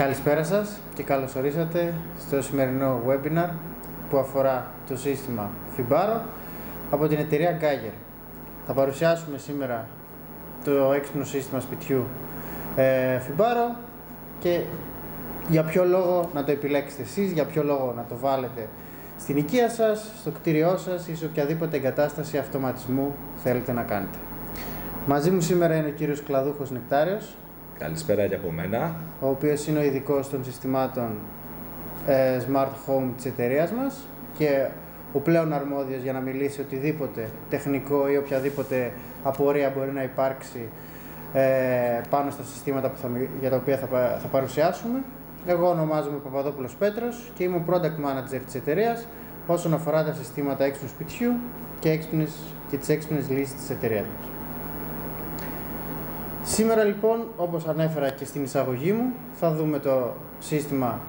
Καλησπέρα σας και καλώς ορίσατε στο σημερινό webinar που αφορά το σύστημα Fibaro από την εταιρεία Geiger. Θα παρουσιάσουμε σήμερα το έξυπνο σύστημα σπιτιού Fibaro και για ποιο λόγο να το επιλέξετε εσείς, για ποιο λόγο να το βάλετε στην οικία σας, στο κτίριό σας ή σε οποιαδήποτε εγκατάσταση αυτοματισμού θέλετε να κάνετε. Μαζί μου σήμερα είναι ο κύριος Κλαδούχος Νεκτάριος. Καλησπέρα και από μένα. Ο οποίος είναι ο ειδικός των συστημάτων Smart Home της εταιρείας μας και ο πλέον αρμόδιος για να μιλήσει οτιδήποτε τεχνικό ή οποιαδήποτε απορία μπορεί να υπάρξει πάνω στα συστήματα για τα οποία θα παρουσιάσουμε. Εγώ ονομάζομαι Παπαδόπουλος Πέτρος και είμαι ο Product Manager της εταιρείας όσον αφορά τα συστήματα έξυπνου σπιτιού και τις έξυπνες λύσεις της εταιρείας μας. Σήμερα λοιπόν, όπως ανέφερα και στην εισαγωγή μου, θα δούμε το σύστημα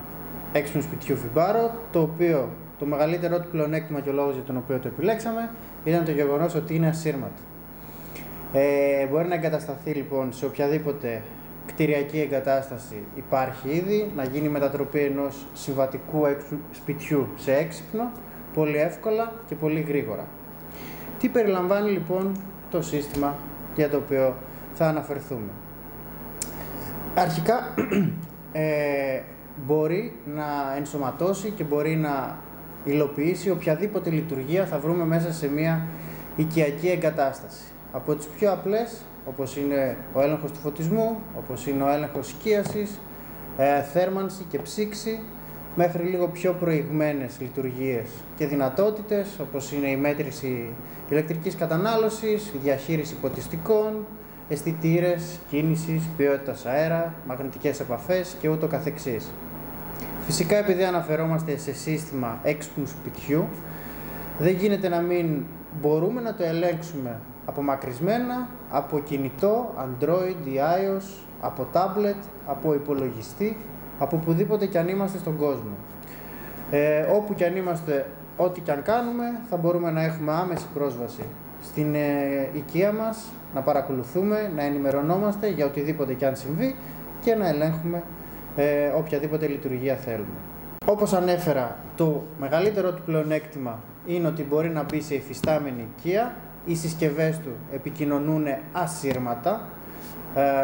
έξυπνου σπιτιού Fibaro, το οποίο το μεγαλύτερό του πλεονέκτημα και ο λόγος για τον οποίο το επιλέξαμε ήταν το γεγονός ότι είναι ασύρματο. Μπορεί να εγκατασταθεί λοιπόν σε οποιαδήποτε κτηριακή εγκατάσταση υπάρχει ήδη, να γίνει μετατροπή ενός συμβατικού σπιτιού σε έξυπνο, πολύ εύκολα και πολύ γρήγορα. Τι περιλαμβάνει λοιπόν το σύστημα για το οποίο θα αναφερθούμε? Αρχικά μπορεί να ενσωματώσει και μπορεί να υλοποιήσει οποιαδήποτε λειτουργία θα βρούμε μέσα σε μια οικιακή εγκατάσταση. Από τις πιο απλές, όπως είναι ο έλεγχος του φωτισμού, όπως είναι ο έλεγχος σκίασης, θέρμανση και ψήξη, μέχρι λίγο πιο προηγμένες λειτουργίες και δυνατότητες, όπως είναι η μέτρηση ηλεκτρικής κατανάλωσης, η διαχείριση ποτιστικών, αισθητήρες κίνησης, ποιότητας αέρα, μαγνητικές επαφές και ούτω καθεξής. Φυσικά, επειδή αναφερόμαστε σε σύστημα έξυπνου σπιτιού, δεν γίνεται να μην μπορούμε να το ελέγξουμε απομακρυσμένα, από κινητό, Android, iOS, από tablet, από υπολογιστή, από οπουδήποτε κι αν είμαστε στον κόσμο. Όπου κι αν είμαστε, ό,τι κι αν κάνουμε, θα μπορούμε να έχουμε άμεση πρόσβαση στην οικία μας, να παρακολουθούμε, να ενημερωνόμαστε για οτιδήποτε κι αν συμβεί και να ελέγχουμε οποιαδήποτε λειτουργία θέλουμε. Όπως ανέφερα, το μεγαλύτερο του πλεονέκτημα είναι ότι μπορεί να μπει σε υφιστάμενη οικία. Οι συσκευές του επικοινωνούν ασύρματα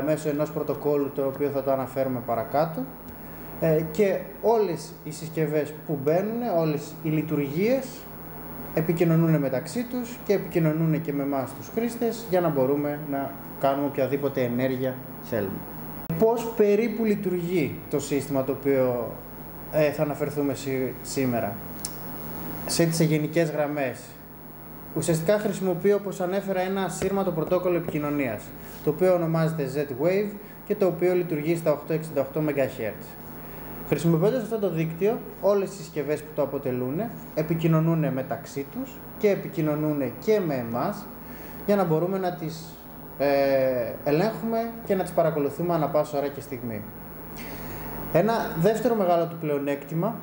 μέσω ενός πρωτοκόλλου, το οποίο θα το αναφέρουμε παρακάτω, και όλες οι συσκευές που μπαίνουν, όλες οι λειτουργίες επικοινωνούν μεταξύ τους και επικοινωνούν και με εμάς τους χρήστες για να μπορούμε να κάνουμε οποιαδήποτε ενέργεια θέλουμε. Πώς περίπου λειτουργεί το σύστημα το οποίο θα αναφερθούμε σήμερα? Σε γενικές γραμμές, ουσιαστικά χρησιμοποιεί, όπως ανέφερα, ένα ασύρματο πρωτόκολλο επικοινωνίας, το οποίο ονομάζεται Z-Wave και το οποίο λειτουργεί στα 868 MHz. Χρησιμοποιώντας αυτό το δίκτυο, όλες οι συσκευές που το αποτελούν επικοινωνούν μεταξύ τους και επικοινωνούν και με εμάς για να μπορούμε να τις ελέγχουμε και να τις παρακολουθούμε ανά πάσα ώρα και στιγμή. Ένα δεύτερο μεγάλο του πλεονέκτημα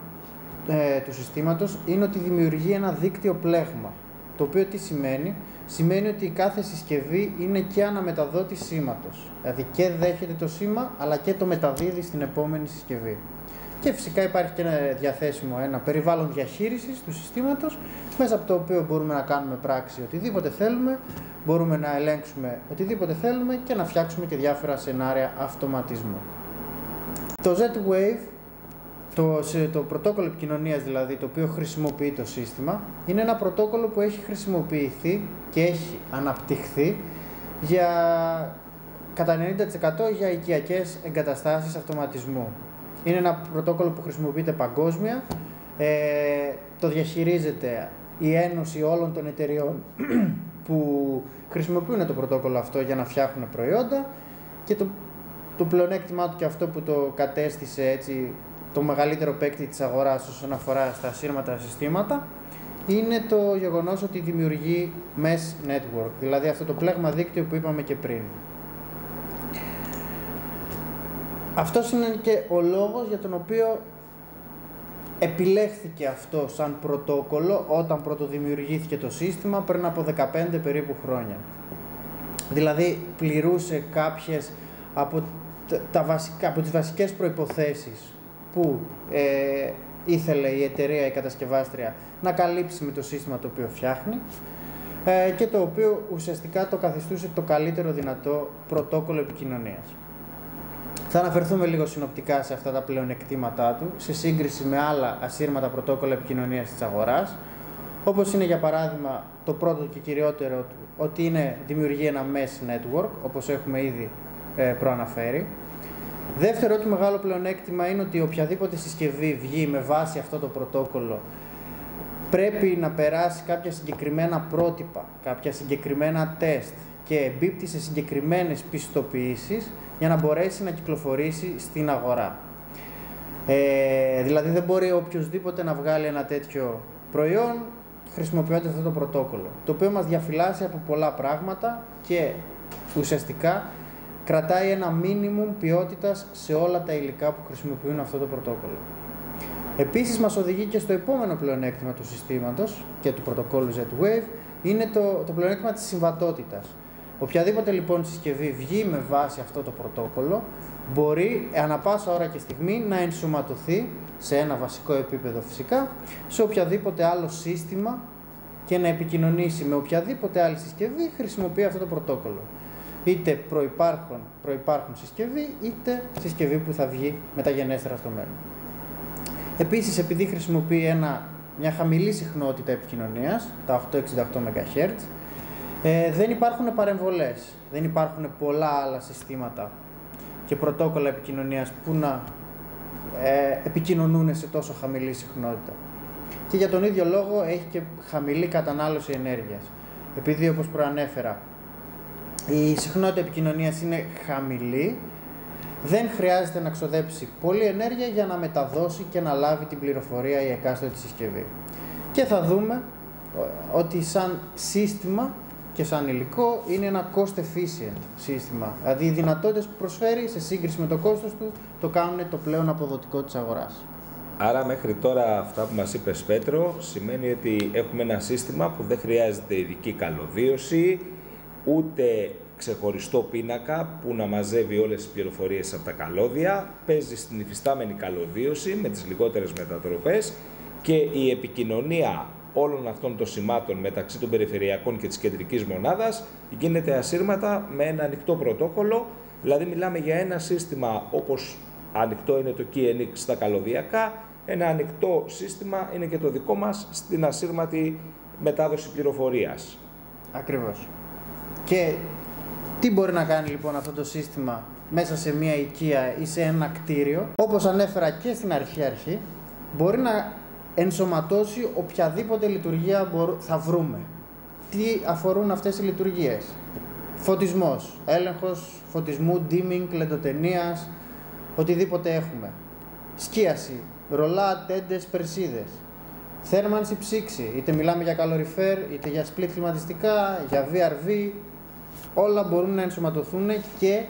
του συστήματος είναι ότι δημιουργεί ένα δίκτυο πλέγμα. Το οποίο τι σημαίνει? Σημαίνει ότι η κάθε συσκευή είναι και αναμεταδότη σήματος. Δηλαδή και δέχεται το σήμα, αλλά και το μεταδίδει στην επόμενη συσκευή. Και φυσικά υπάρχει και ένα διαθέσιμο ένα περιβάλλον διαχείρισης του συστήματος, μέσα από το οποίο μπορούμε να κάνουμε πράξη οτιδήποτε θέλουμε, μπορούμε να ελέγξουμε οτιδήποτε θέλουμε και να φτιάξουμε και διάφορα σενάρια αυτοματισμού. Το Z-Wave, το πρωτόκολλο επικοινωνίας δηλαδή, το οποίο χρησιμοποιεί το σύστημα, είναι ένα πρωτόκολλο που έχει χρησιμοποιηθεί και έχει αναπτυχθεί κατά 90% για οικιακές εγκαταστάσεις αυτοματισμού. Είναι ένα πρωτόκολλο που χρησιμοποιείται παγκόσμια, το διαχειρίζεται η Ένωση όλων των εταιριών που χρησιμοποιούν το πρωτόκολλο αυτό για να φτιάχνουν προϊόντα, και το πλεονέκτημά του και αυτό που το κατέστησε έτσι το μεγαλύτερο παίκτη της αγοράς όσον αφορά στα ασύρματα συστήματα είναι το γεγονός ότι δημιουργεί Mesh Network, δηλαδή αυτό το πλέγμα δίκτυο που είπαμε και πριν. Αυτός είναι και ο λόγος για τον οποίο επιλέχθηκε αυτό σαν πρωτόκολλο όταν πρωτοδημιουργήθηκε το σύστημα πριν από 15 περίπου χρόνια. Δηλαδή πληρούσε κάποιες από από τις βασικές προϋποθέσεις που ήθελε η εταιρεία, η κατασκευάστρια να καλύψει με το σύστημα το οποίο φτιάχνει και το οποίο ουσιαστικά το καθιστούσε το καλύτερο δυνατό πρωτόκολλο επικοινωνίας. Θα αναφερθούμε λίγο συνοπτικά σε αυτά τα πλεονεκτήματά του, σε σύγκριση με άλλα ασύρματα πρωτόκολλα επικοινωνίας της αγοράς, όπως είναι για παράδειγμα το πρώτο και κυριότερο του, ότι δημιουργεί ένα mesh network, όπως έχουμε ήδη προαναφέρει. Δεύτερο και μεγάλο πλεονέκτημα είναι ότι οποιαδήποτε συσκευή βγει με βάση αυτό το πρωτόκολλο πρέπει να περάσει κάποια συγκεκριμένα πρότυπα, κάποια συγκεκριμένα τεστ και εμπίπτει σε συγκεκριμένες πιστοποιήσεις για να μπορέσει να κυκλοφορήσει στην αγορά. Δηλαδή δεν μπορεί οποιοσδήποτε να βγάλει ένα τέτοιο προϊόν χρησιμοποιώντας αυτό το πρωτόκολλο, το οποίο μας διαφυλάσσει από πολλά πράγματα και ουσιαστικά κρατάει ένα minimum ποιότητας σε όλα τα υλικά που χρησιμοποιούν αυτό το πρωτόκολλο. Επίσης μας οδηγεί και στο επόμενο πλεονέκτημα του συστήματος και του πρωτοκόλλου Z-Wave, είναι το πλεονέκτημα της συμβατότητας. Οποιαδήποτε λοιπόν συσκευή βγει με βάση αυτό το πρωτόκολλο μπορεί ανά πάσα ώρα και στιγμή να ενσωματωθεί σε ένα βασικό επίπεδο φυσικά σε οποιαδήποτε άλλο σύστημα και να επικοινωνήσει με οποιαδήποτε άλλη συσκευή χρησιμοποιεί αυτό το πρωτόκολλο. Είτε προϋπάρχον συσκευή, είτε συσκευή που θα βγει μεταγενέστερα στο μέλλον. Επίσης, επειδή χρησιμοποιεί μια χαμηλή συχνότητα επικοινωνίας, τα 868 MHz, δεν υπάρχουν παρεμβολές, δεν υπάρχουν πολλά άλλα συστήματα και πρωτόκολλα επικοινωνίας που να επικοινωνούν σε τόσο χαμηλή συχνότητα. Και για τον ίδιο λόγο έχει και χαμηλή κατανάλωση ενέργειας. Επειδή, όπως προανέφερα, η συχνότητα επικοινωνίας είναι χαμηλή, δεν χρειάζεται να ξοδέψει πολλή ενέργεια για να μεταδώσει και να λάβει την πληροφορία η εκάστοτε συσκευή. Και θα δούμε ότι σαν σύστημα και σαν υλικό είναι ένα cost efficient σύστημα. Δηλαδή οι δυνατότητες που προσφέρει σε σύγκριση με το κόστος του το κάνουν το πλέον αποδοτικό της αγοράς. Άρα μέχρι τώρα αυτά που μας είπες, Πέτρο, σημαίνει ότι έχουμε ένα σύστημα που δεν χρειάζεται ειδική καλωδίωση, ούτε ξεχωριστό πίνακα που να μαζεύει όλες τις πληροφορίες από τα καλώδια, παίζει στην υφιστάμενη καλωδίωση με τις λιγότερες μετατροπές και η επικοινωνία όλων αυτών των σημάτων μεταξύ των περιφερειακών και της κεντρικής μονάδας γίνεται ασύρματα με ένα ανοιχτό πρωτόκολλο, δηλαδή μιλάμε για ένα σύστημα όπως ανοιχτό είναι το KNX στα καλωδιακά, ένα ανοιχτό σύστημα είναι και το δικό μας στην ασύρματη μετάδοση πληροφορίας. Ακριβώς. Και τι μπορεί να κάνει λοιπόν αυτό το σύστημα μέσα σε μια οικία ή σε ένα κτίριο? Όπως ανέφερα και στην αρχή, μπορεί να ενσωματώσει οποιαδήποτε λειτουργία θα βρούμε. Τι αφορούν αυτές οι λειτουργίες? Φωτισμός, έλεγχος φωτισμού, dimming, λεντοτενίας, οτιδήποτε έχουμε. Σκίαση, ρολά, τέντες, περσίδες. Θέρμανση, ψήξη, είτε μιλάμε για καλοριφέρ, είτε για split κλιματιστικά, για VRV, όλα μπορούν να ενσωματωθούν και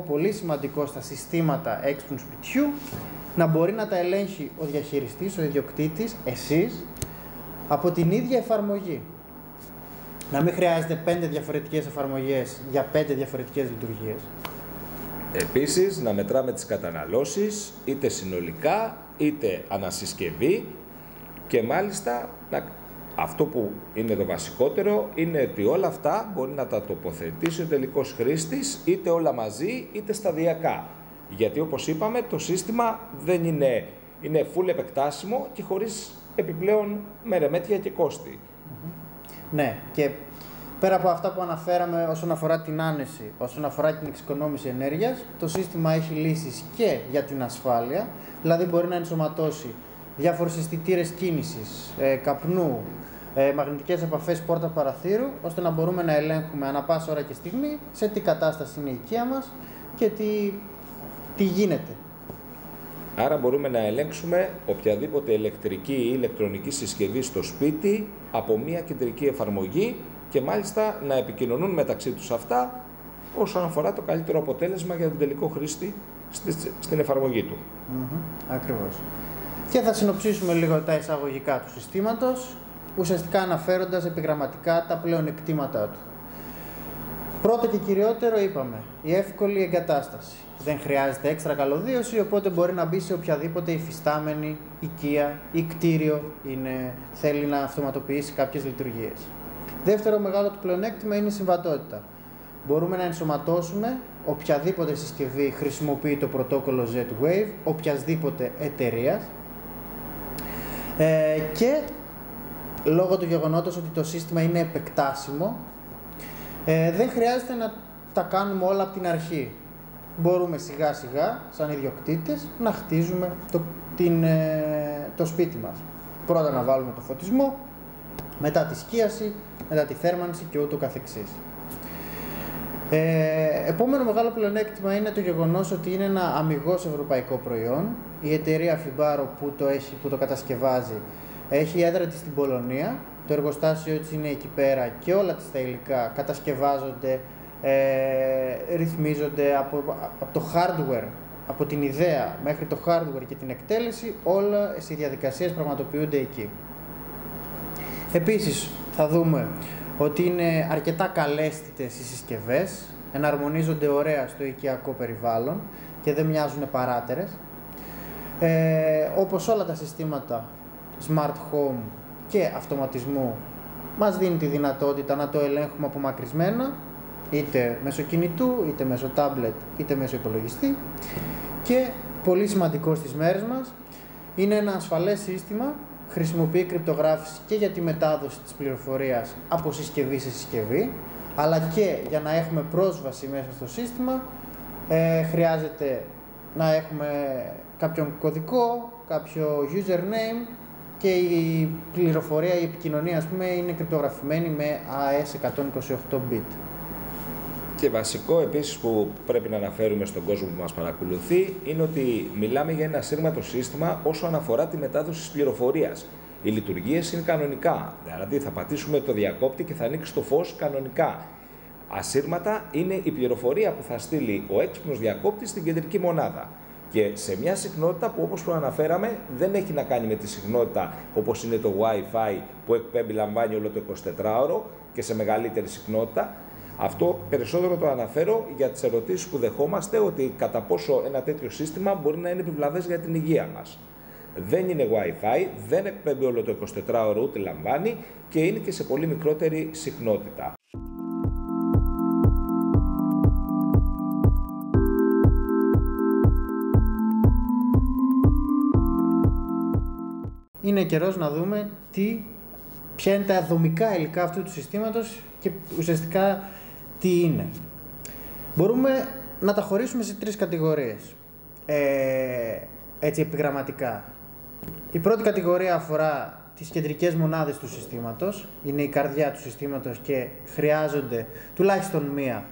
πολύ σημαντικό στα συστήματα έξυπνου σπιτιού, να μπορεί να τα ελέγχει ο διαχειριστής, ο ιδιοκτήτης, εσείς, από την ίδια εφαρμογή. Να μην χρειάζεται 5 διαφορετικές εφαρμογές για 5 διαφορετικές λειτουργίες. Επίσης, να μετράμε τις καταναλώσεις, είτε συνολικά, είτε ανασυσκευή και μάλιστα αυτό που είναι το βασικότερο είναι ότι όλα αυτά μπορεί να τα τοποθετήσει ο τελικός χρήστης είτε όλα μαζί είτε σταδιακά. Γιατί όπως είπαμε το σύστημα δεν είναι full επεκτάσιμο και χωρίς επιπλέον μερεμέτια και κόστη. Ναι, και πέρα από αυτά που αναφέραμε όσον αφορά την άνεση, όσον αφορά την εξοικονόμηση ενέργειας, το σύστημα έχει λύσεις και για την ασφάλεια, δηλαδή μπορεί να ενσωματώσει διάφορους αισθητήρες κίνησης, καπνού, μαγνητικές επαφές πόρτα παραθύρου, ώστε να μπορούμε να ελέγχουμε ανά πάσα ώρα και στιγμή σε τι κατάσταση είναι η οικία μας και τι γίνεται. Άρα μπορούμε να ελέγξουμε οποιαδήποτε ηλεκτρική ή ηλεκτρονική συσκευή στο σπίτι από μια κεντρική εφαρμογή και μάλιστα να επικοινωνούν μεταξύ τους αυτά όσον αφορά το καλύτερο αποτέλεσμα για τον τελικό χρήστη στην εφαρμογή του. Ακριβώς. Και θα συνοψίσουμε λίγο τα εισαγωγικά του συστήματος, ουσιαστικά αναφέροντας επιγραμματικά τα πλεονεκτήματά του. Πρώτο και κυριότερο είπαμε, η εύκολη εγκατάσταση. Δεν χρειάζεται έξτρα καλωδίωση, οπότε μπορεί να μπει σε οποιαδήποτε υφιστάμενη οικία ή κτίριο θέλει να αυτοματοποιήσει κάποιες λειτουργίες. Δεύτερο μεγάλο του πλεονέκτημα είναι η συμβατότητα. Μπορούμε να ενσωματώσουμε οποιαδήποτε συσκευή χρησιμοποιεί το πρωτόκολλο Z-Wave, οποιασδήποτε εταιρείας, και λόγω του γεγονότος ότι το σύστημα είναι επεκτάσιμο, δεν χρειάζεται να τα κάνουμε όλα από την αρχή. Μπορούμε σιγά σιγά, σαν ιδιοκτήτες, να χτίζουμε το σπίτι μας. Πρώτα να βάλουμε το φωτισμό, μετά τη σκίαση, μετά τη θέρμανση και ούτω καθεξής. Επόμενο μεγάλο πλεονέκτημα είναι το γεγονός ότι είναι ένα αμιγώς ευρωπαϊκό προϊόν. Η εταιρεία Fibaro που το κατασκευάζει έχει έδρα της στην Πολωνία. Το εργοστάσιο της είναι εκεί πέρα και όλα της τα υλικά κατασκευάζονται, ρυθμίζονται από το hardware, από την ιδέα μέχρι το hardware και την εκτέλεση, όλα οι διαδικασίες πραγματοποιούνται εκεί. Επίσης θα δούμε ότι είναι αρκετά καλέσθητες οι συσκευές, εναρμονίζονται ωραία στο οικιακό περιβάλλον και δεν μοιάζουν παράτερες. Όπως όλα τα συστήματα smart home και αυτοματισμού, μας δίνει τη δυνατότητα να το ελέγχουμε απομακρυσμένα, είτε μέσω κινητού, είτε μέσω tablet, είτε μέσω υπολογιστή. Και πολύ σημαντικό στις μέρες μας, είναι ένα ασφαλές σύστημα, χρησιμοποιεί κρυπτογράφηση και για τη μετάδοση της πληροφορίας από συσκευή σε συσκευή, αλλά και για να έχουμε πρόσβαση μέσα στο σύστημα, χρειάζεται να έχουμε κάποιον κωδικό, κάποιο username και η πληροφορία, η επικοινωνία, ας πούμε, είναι κρυπτογραφημένη με AES 128 bit. Και βασικό επίσης που πρέπει να αναφέρουμε στον κόσμο που μας παρακολουθεί είναι ότι μιλάμε για ένα ασύρματο σύστημα όσον αφορά τη μετάδοση της πληροφορίας. Οι λειτουργίες είναι κανονικά, δηλαδή θα πατήσουμε το διακόπτη και θα ανοίξει το φως κανονικά. Ασύρματα είναι η πληροφορία που θα στείλει ο έξυπνος διακόπτης στην κεντρική μονάδα. Και σε μια συχνότητα που, όπως προαναφέραμε, δεν έχει να κάνει με τη συχνότητα όπως είναι το Wi-Fi που εκπέμπει, λαμβάνει όλο το 24ωρο και σε μεγαλύτερη συχνότητα. Αυτό περισσότερο το αναφέρω για τις ερωτήσεις που δεχόμαστε, ότι κατά πόσο ένα τέτοιο σύστημα μπορεί να είναι επιβλαβές για την υγεία μας. Δεν είναι Wi-Fi, δεν εκπέμπει όλο το 24ωρο, ούτε λαμβάνει και είναι και σε πολύ μικρότερη συχνότητα. Είναι καιρός να δούμε ποια είναι τα δομικά υλικά αυτού του συστήματος και ουσιαστικά τι είναι. Μπορούμε να τα χωρίσουμε σε τρεις κατηγορίες, έτσι επιγραμματικά. Η πρώτη κατηγορία αφορά τις κεντρικές μονάδες του συστήματος, είναι η καρδιά του συστήματος και χρειάζονται τουλάχιστον μία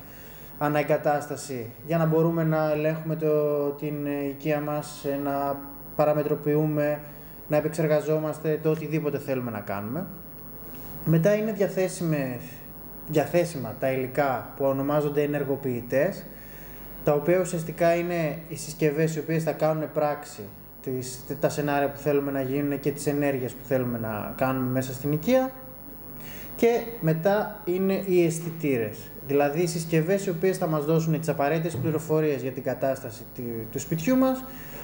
αναεγκατάσταση για να μπορούμε να ελέγχουμε την οικία μας, να παραμετροποιούμε, να επεξεργαζόμαστε το οτιδήποτε θέλουμε να κάνουμε. Μετά είναι διαθέσιμα τα υλικά που ονομάζονται ενεργοποιητές, τα οποία ουσιαστικά είναι οι συσκευές οι οποίες θα κάνουν πράξη τα σενάρια που θέλουμε να γίνουν και τις ενέργειες που θέλουμε να κάνουμε μέσα στην οικία. Και μετά είναι οι αισθητήρες, δηλαδή οι συσκευές οι οποίες θα μας δώσουν τις απαραίτητες πληροφορίες για την κατάσταση του σπιτιού μας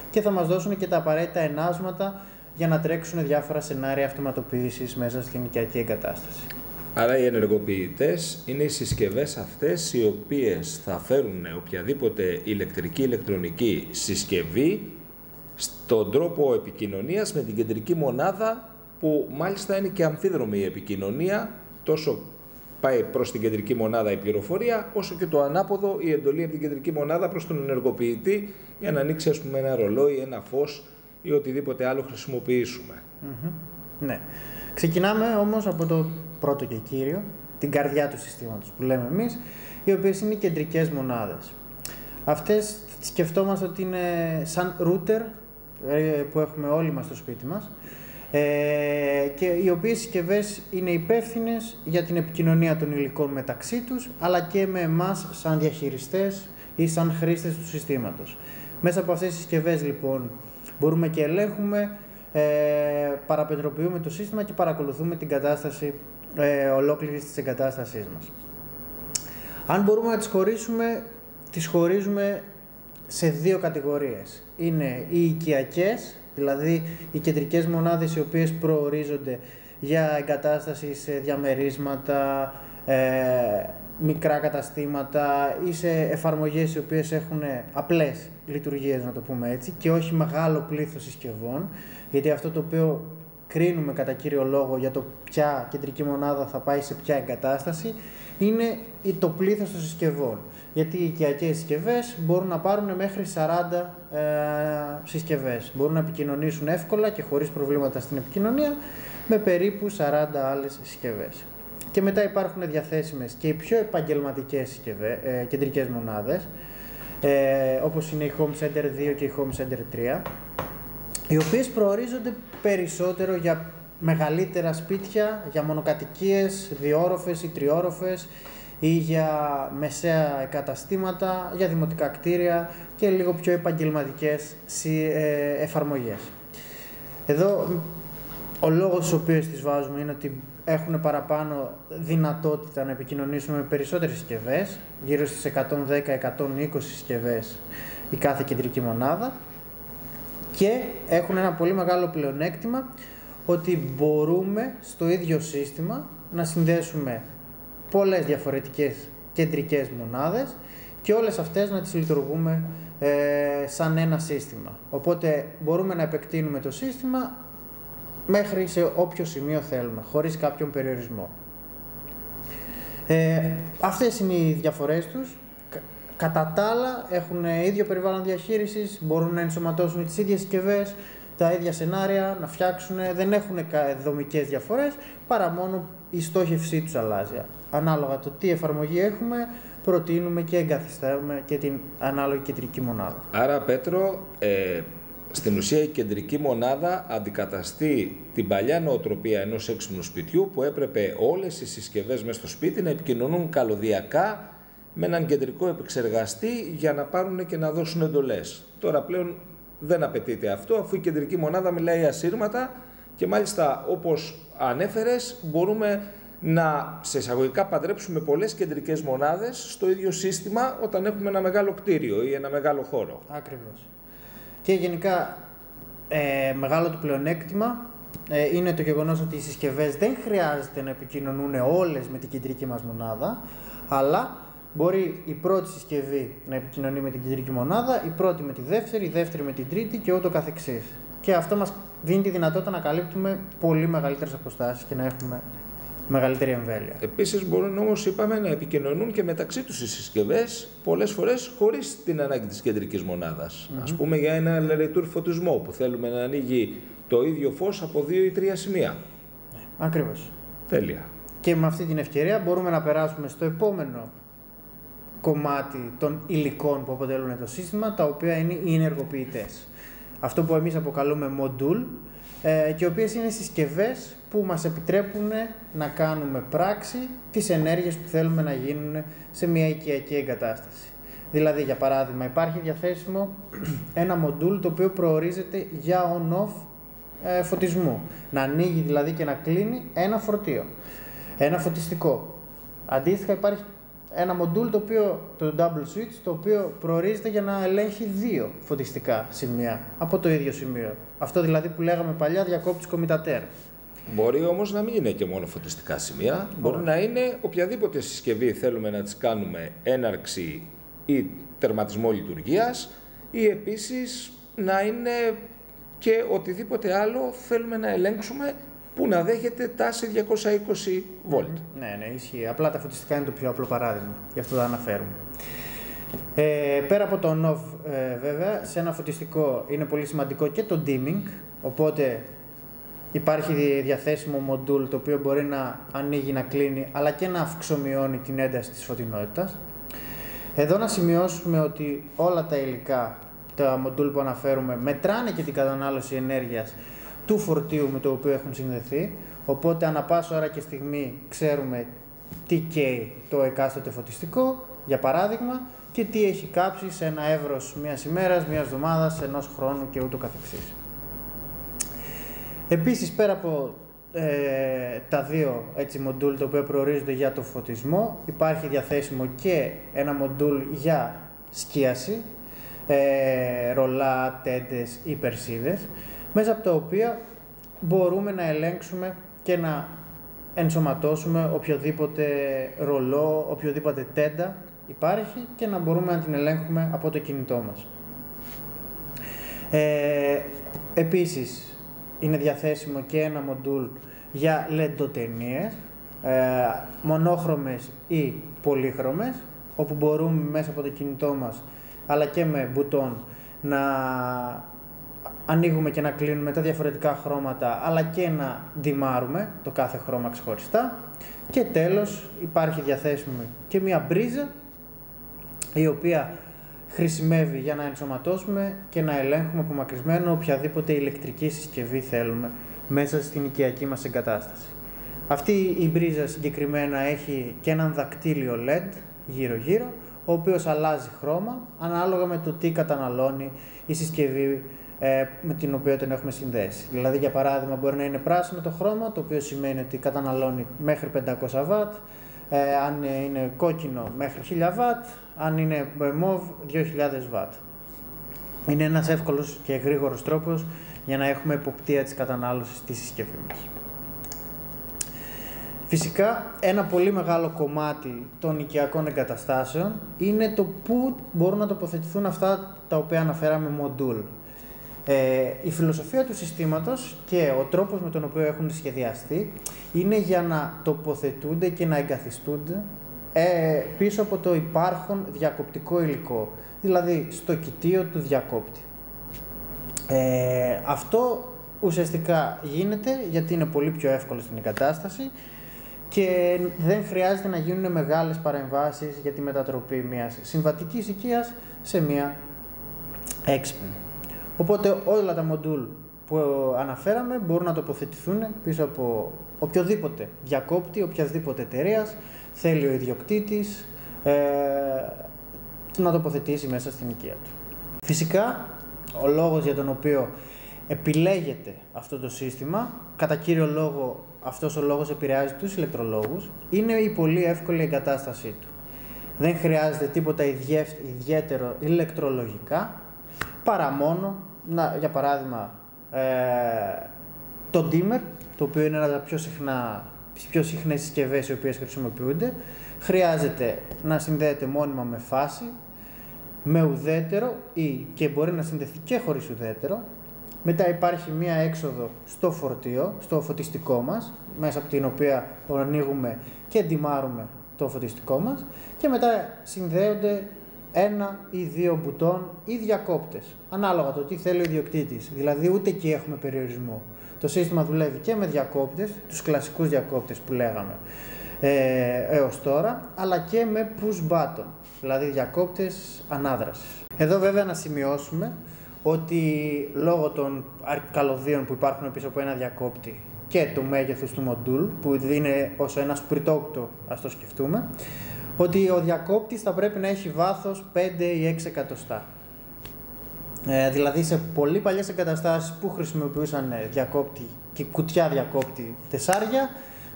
και θα μας δώσουν και τα απαραίτητα ενάσματα για να τρέξουν διάφορα σενάρια αυτοματοποίησης μέσα στην οικιακή εγκατάσταση. Άρα οι ενεργοποιητές είναι οι συσκευές αυτές οι οποίες θα φέρουν οποιαδήποτε ηλεκτρική-ηλεκτρονική συσκευή στον τρόπο επικοινωνίας με την κεντρική μονάδα, που μάλιστα είναι και αμφίδρομη η επικοινωνία, τόσο πάει προς την κεντρική μονάδα η πληροφορία, όσο και το ανάποδο, η εντολή από την κεντρική μονάδα προς τον ενεργοποιητή για να ανοίξει, ας πούμε, ένα ρολόι, ένα φως ή οτιδήποτε άλλο χρησιμοποιήσουμε. Ναι. Ξεκινάμε όμως από το πρώτο και κύριο, την καρδιά του συστήματος που λέμε εμείς, οι οποίες είναι οι κεντρικές μονάδες. Αυτές σκεφτόμαστε ότι είναι σαν router που έχουμε όλοι μας στο σπίτι μας, και οι οποίες συσκευές είναι υπεύθυνες για την επικοινωνία των υλικών μεταξύ τους, αλλά και με εμάς σαν διαχειριστές ή σαν χρήστες του συστήματος. Μέσα από αυτές τις συσκευές λοιπόν μπορούμε και ελέγχουμε, παραπετροποιούμε το σύστημα και παρακολουθούμε την κατάσταση ολόκληρης της εγκατάστασής μας. Αν μπορούμε να τις χωρίζουμε σε δύο κατηγορίες. Είναι οι οικιακές, δηλαδή οι κεντρικές μονάδες οι οποίες προορίζονται για εγκατάσταση σε διαμερίσματα, μικρά καταστήματα ή σε εφαρμογές οι οποίες έχουν απλές λειτουργίες, να το πούμε έτσι, και όχι μεγάλο πλήθος συσκευών, γιατί αυτό το οποίο κρίνουμε κατά κύριο λόγο για το ποια κεντρική μονάδα θα πάει σε ποια εγκατάσταση είναι το πλήθος των συσκευών. Γιατί οι οικιακές συσκευές μπορούν να πάρουν μέχρι 40 συσκευές. Μπορούν να επικοινωνήσουν εύκολα και χωρίς προβλήματα στην επικοινωνία με περίπου 40 άλλες συσκευές. Και μετά υπάρχουν διαθέσιμες και οι πιο επαγγελματικές κεντρικές μονάδες, όπως είναι η Home Center 2 και η Home Center 3, οι οποίες προορίζονται περισσότερο για μεγαλύτερα σπίτια, για μονοκατοικίες, διόροφες ή τριόροφες ή για μεσαία εγκαταστήματα, για δημοτικά κτίρια και λίγο πιο επαγγελματικές εφαρμογές. Εδώ ο λόγος στους οποίους τις βάζουμε είναι ότι έχουν παραπάνω δυνατότητα να επικοινωνήσουμε με περισσότερες συσκευές, γύρω στις 110-120 συσκευές η κάθε κεντρική μονάδα, και έχουν ένα πολύ μεγάλο πλεονέκτημα ότι μπορούμε στο ίδιο σύστημα να συνδέσουμε πολλές διαφορετικές κεντρικές μονάδες και όλες αυτές να τις λειτουργούμε σαν ένα σύστημα. Οπότε μπορούμε να επεκτείνουμε το σύστημα μέχρι σε όποιο σημείο θέλουμε, χωρίς κάποιον περιορισμό. Αυτές είναι οι διαφορές τους. Κατά τα άλλα, έχουν ίδιο περιβάλλον διαχείρισης, μπορούν να ενσωματώσουν τις ίδιες συσκευές, τα ίδια σενάρια, να φτιάξουν, δεν έχουν δομικές διαφορές, παρά μόνο η στόχευσή τους αλλάζει. Ανάλογα το τι εφαρμογή έχουμε, προτείνουμε και εγκαθιστάμε και την ανάλογη κεντρική μονάδα. Άρα, Πέτρο, στην ουσία η κεντρική μονάδα αντικαταστεί την παλιά νοοτροπία ενός έξυπνου σπιτιού που έπρεπε όλες οι συσκευές μέσα στο σπίτι να επικοινωνούν καλωδιακά με έναν κεντρικό επεξεργαστή για να πάρουν και να δώσουν εντολές. Τώρα πλέον δεν απαιτείται αυτό, αφού η κεντρική μονάδα μιλάει ασύρματα και μάλιστα, όπως ανέφερες, μπορούμε να σε εισαγωγικά παντρέψουμε πολλές κεντρικές μονάδες στο ίδιο σύστημα όταν έχουμε ένα μεγάλο κτίριο ή ένα μεγάλο χώρο. Ακριβώς. Και γενικά μεγάλο του πλεονέκτημα είναι το γεγονός ότι οι συσκευές δεν χρειάζεται να επικοινωνούν όλες με την κεντρική μας μονάδα, αλλά μπορεί η πρώτη συσκευή να επικοινωνεί με την κεντρική μονάδα, η πρώτη με τη δεύτερη, η δεύτερη με την τρίτη και ούτω καθεξής. Και αυτό μας δίνει τη δυνατότητα να καλύπτουμε πολύ μεγαλύτερες αποστάσεις και να έχουμε μεγαλύτερη εμβέλεια. Επίσης μπορούν όμως, είπαμε, να επικοινωνούν και μεταξύ τους οι συσκευές πολλές φορές χωρίς την ανάγκη της κεντρικής μονάδας. Ας πούμε για ένα λερετούρ φωτισμό που θέλουμε να ανοίγει το ίδιο φως από 2 ή 3 σημεία. Ακριβώς. Τέλεια. Και με αυτή την ευκαιρία μπορούμε να περάσουμε στο επόμενο κομμάτι των υλικών που αποτελούν το σύστημα, τα οποία είναι οι ενεργοποιητές. Αυτό που εμείς αποκαλούμε module, και οι οποίες είναι συσκευές που μας επιτρέπουν να κάνουμε πράξη τις ενέργειες που θέλουμε να γίνουν σε μια οικιακή εγκατάσταση. Δηλαδή, για παράδειγμα, υπάρχει διαθέσιμο ένα module το οποίο προορίζεται για on-off φωτισμού. Να ανοίγει δηλαδή και να κλείνει ένα φορτίο, ένα φωτιστικό. Αντίστοιχα υπάρχει ένα module, το double switch, το οποίο προορίζεται για να ελέγχει 2 φωτιστικά σημεία από το ίδιο σημείο. Αυτό δηλαδή που λέγαμε παλιά διακόπτης κομιτατέρ. Μπορεί όμως να μην είναι και μόνο φωτιστικά σημεία. Μπορεί να είναι οποιαδήποτε συσκευή θέλουμε να της κάνουμε έναρξη ή τερματισμό λειτουργίας, ή επίσης να είναι και οτιδήποτε άλλο θέλουμε να ελέγξουμε που να δέχεται τάση 220 βολτ. Ναι, ισχύει. Απλά τα φωτιστικά είναι το πιο απλό παράδειγμα. Γι' αυτό το αναφέρουμε. Πέρα από το on-off, βέβαια, σε ένα φωτιστικό είναι πολύ σημαντικό και το dimming, οπότε υπάρχει διαθέσιμο module το οποίο μπορεί να ανοίγει, να κλείνει, αλλά και να αυξομειώνει την ένταση της φωτεινότητας. Εδώ να σημειώσουμε ότι όλα τα υλικά, τα module που αναφέρουμε, μετράνε και την κατανάλωση ενέργειας του φορτίου με το οποίο έχουν συνδεθεί, οπότε ανά πάσα ώρα και στιγμή ξέρουμε τι καίει το εκάστοτε φωτιστικό, για παράδειγμα, και τι έχει κάψει σε ένα εύρος μιας ημέρας, μιας εβδομάδας, ενός χρόνου και ούτω καθεξής. Επίσης, πέρα από τα δύο μοντούλ τα οποία προορίζονται για το φωτισμό. Υπάρχει διαθέσιμο και ένα μοντούλ για σκίαση, ρολά, τέντες ή περσίδες, μέσα από τα οποία μπορούμε να ελέγξουμε και να ενσωματώσουμε οποιοδήποτε ρολό, οποιοδήποτε τέντα υπάρχει και να μπορούμε να την ελέγχουμε από το κινητό μας. Επίσης, είναι διαθέσιμο και ένα μοντούλ για λεντοτενίες, μονόχρωμες ή πολύχρωμες, όπου μπορούμε μέσα από το κινητό μας, αλλά και με μπουτόν, να ανοίγουμε και να κλείνουμε τα διαφορετικά χρώματα, αλλά και να ντυμάρουμε το κάθε χρώμα ξεχωριστά. Και τέλος, υπάρχει διαθέσιμη και μία μπρίζα, η οποία χρησιμεύει για να ενσωματώσουμε και να ελέγχουμε απομακρυσμένο οποιαδήποτε ηλεκτρική συσκευή θέλουμε μέσα στην οικιακή μας εγκατάσταση. Αυτή η μπρίζα συγκεκριμένα έχει και έναν δακτύλιο LED γύρω-γύρω, ο οποίος αλλάζει χρώμα ανάλογα με το τι καταναλώνει η συσκευή με την οποία τον έχουμε συνδέσει. Δηλαδή, για παράδειγμα, μπορεί να είναι πράσινο το χρώμα, το οποίο σημαίνει ότι καταναλώνει μέχρι 500 W, αν είναι κόκκινο μέχρι 1000 W, αν είναι μοβ 2000 W. Είναι ένας εύκολος και γρήγορος τρόπος για να έχουμε εποπτεία της κατανάλωσης στη συσκευή μας. Φυσικά, ένα πολύ μεγάλο κομμάτι των οικιακών εγκαταστάσεων είναι το πού μπορούν να τοποθετηθούν αυτά τα οποία αναφέραμε μοντούλ. Η φιλοσοφία του συστήματος και ο τρόπος με τον οποίο έχουν σχεδιαστεί είναι για να τοποθετούνται και να εγκαθιστούνται πίσω από το υπάρχον διακοπτικό υλικό, δηλαδή στο κοιτίο του διακόπτη. Αυτό ουσιαστικά γίνεται γιατί είναι πολύ πιο εύκολο στην εγκατάσταση και δεν χρειάζεται να γίνουν μεγάλες παρεμβάσεις για τη μετατροπή μιας συμβατικής οικίας σε μια έξυπνη. Οπότε όλα τα μοντούλ που αναφέραμε μπορούν να τοποθετηθούν πίσω από οποιοδήποτε διακόπτη, οποιασδήποτε εταιρείας θέλει ο ιδιοκτήτης να τοποθετήσει μέσα στην οικία του. Φυσικά, ο λόγος για τον οποίο επιλέγεται αυτό το σύστημα, κατά κύριο λόγο αυτός ο λόγος επηρεάζει τους ηλεκτρολόγους, είναι η πολύ εύκολη εγκατάστασή του. Δεν χρειάζεται τίποτα ιδιαίτερο ηλεκτρολογικά, παρά μόνο, για παράδειγμα, το dimmer, το οποίο είναι ένα από τις πιο συχνές συσκευές οι οποίες χρησιμοποιούνται, χρειάζεται να συνδέεται μόνιμα με φάση, με ουδέτερο ή και μπορεί να συνδεθεί και χωρίς ουδέτερο. Μετά υπάρχει μία έξοδο στο φορτίο, στο φωτιστικό μας, μέσα από την οποία ανοίγουμε και ντυμάρουμε το φωτιστικό μας και μετά συνδέονται ένα ή δύο μπουτόν ή διακόπτες, ανάλογα το τι θέλει ο ιδιοκτήτης. Δηλαδή ούτε εκεί έχουμε περιορισμό. Το σύστημα δουλεύει και με διακόπτες, τους κλασικούς διακόπτες που λέγαμε έως τώρα, αλλά και με push button, δηλαδή διακόπτες ανάδρασης. Εδώ βέβαια να σημειώσουμε ότι λόγω των καλωδίων που υπάρχουν πίσω από ένα διακόπτη και του μέγεθους του μοντούλ, που είναι ως ένα σπιρτόκτο, ας το σκεφτούμε, ότι ο διακόπτης θα πρέπει να έχει βάθος 5 ή 6 εκατοστά. Δηλαδή σε πολύ παλιές εγκαταστάσεις που χρησιμοποιούσαν διακόπτη και κουτιά διακόπτη τεσσάρια,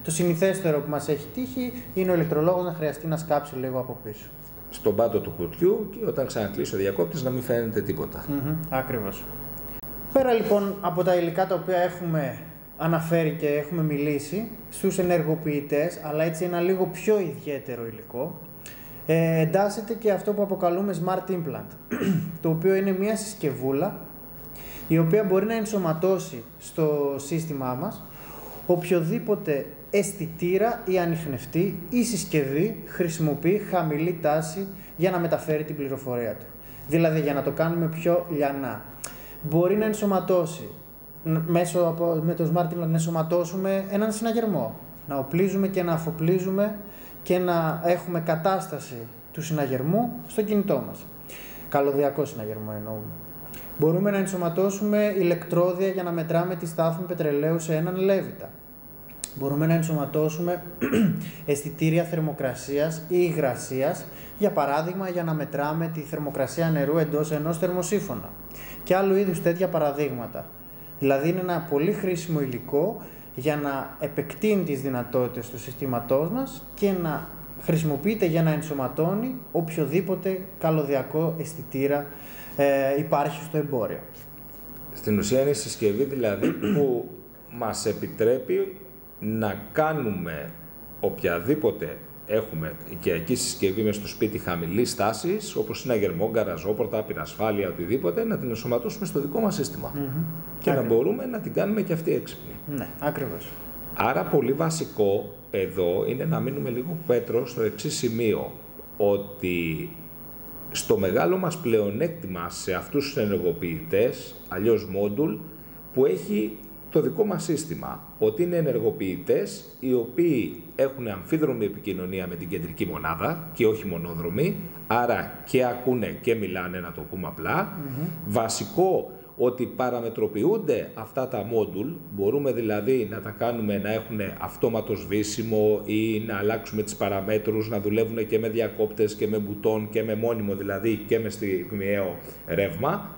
το συνηθέστερο που μας έχει τύχει είναι ο ηλεκτρολόγος να χρειαστεί να σκάψει λίγο από πίσω. Στον πάτο του κουτιού και όταν ξανακλείσει ο διακόπτης να μην φαίνεται τίποτα. Ακριβώς. Πέρα λοιπόν από τα υλικά τα οποία έχουμε αναφέρει και έχουμε μιλήσει, στους ενεργοποιητές, αλλά έτσι ένα λίγο πιο ιδιαίτερο υλικό, εντάσσεται και αυτό που αποκαλούμε Smart Implant, το οποίο είναι μια συσκευούλα η οποία μπορεί να ενσωματώσει στο σύστημά μας οποιοδήποτε αισθητήρα ή ανιχνευτή ή συσκευή χρησιμοποιεί χαμηλή τάση για να μεταφέρει την πληροφορία του. Δηλαδή, για να το κάνουμε πιο λιανά, μπορεί να ενσωματώσει με το Smart Implant να ενσωματώσουμε έναν συναγερμό, να οπλίζουμε και να αφοπλίζουμε και να έχουμε κατάσταση του συναγερμού στο κινητό μας. Καλωδιακό συναγερμό εννοούμε. Μπορούμε να ενσωματώσουμε ηλεκτρόδια για να μετράμε τη στάθμη πετρελαίου σε έναν λέβητα. Μπορούμε να ενσωματώσουμε αισθητήρια θερμοκρασίας ή υγρασίας, για παράδειγμα για να μετράμε τη θερμοκρασία νερού εντός ενός θερμοσύφωνα. Και άλλου είδους τέτοια παραδείγματα. Δηλαδή είναι ένα πολύ χρήσιμο υλικό για να επεκτείνει τις δυνατότητες του συστήματός μας και να χρησιμοποιείται για να ενσωματώνει οποιοδήποτε καλωδιακό αισθητήρα υπάρχει στο εμπόριο. Στην ουσία είναι η συσκευή δηλαδή που μας επιτρέπει να κάνουμε οποιαδήποτε έχουμε οικιακή συσκευή μες στο σπίτι χαμηλής τάσης, όπως είναι αγερμό, γκαραζόπορτα, πυρασφάλεια, οτιδήποτε, να την ενσωματώσουμε στο δικό μας σύστημα. Και να μπορούμε να την κάνουμε και αυτή έξυπνη. Ναι, ακριβώς. Άρα πολύ βασικό εδώ είναι να μείνουμε λίγο πέτρο στο εξής σημείο, ότι στο μεγάλο μας πλεονέκτημα σε αυτούς τους ενεργοποιητές, αλλιώς μόντουλ, που έχει το δικό μας σύστημα, ότι είναι ενεργοποιητές οι οποίοι έχουν αμφίδρομη επικοινωνία με την κεντρική μονάδα και όχι μονόδρομη, άρα και ακούνε και μιλάνε, να το πούμε απλά. Βασικό ότι παραμετροποιούνται αυτά τα μόντουλ, μπορούμε δηλαδή να τα κάνουμε να έχουν αυτόματο σβήσιμο ή να αλλάξουμε τις παραμέτρους, να δουλεύουν και με διακόπτες και με μπουτόν και με μόνιμο δηλαδή και με στιγμιαίο ρεύμα,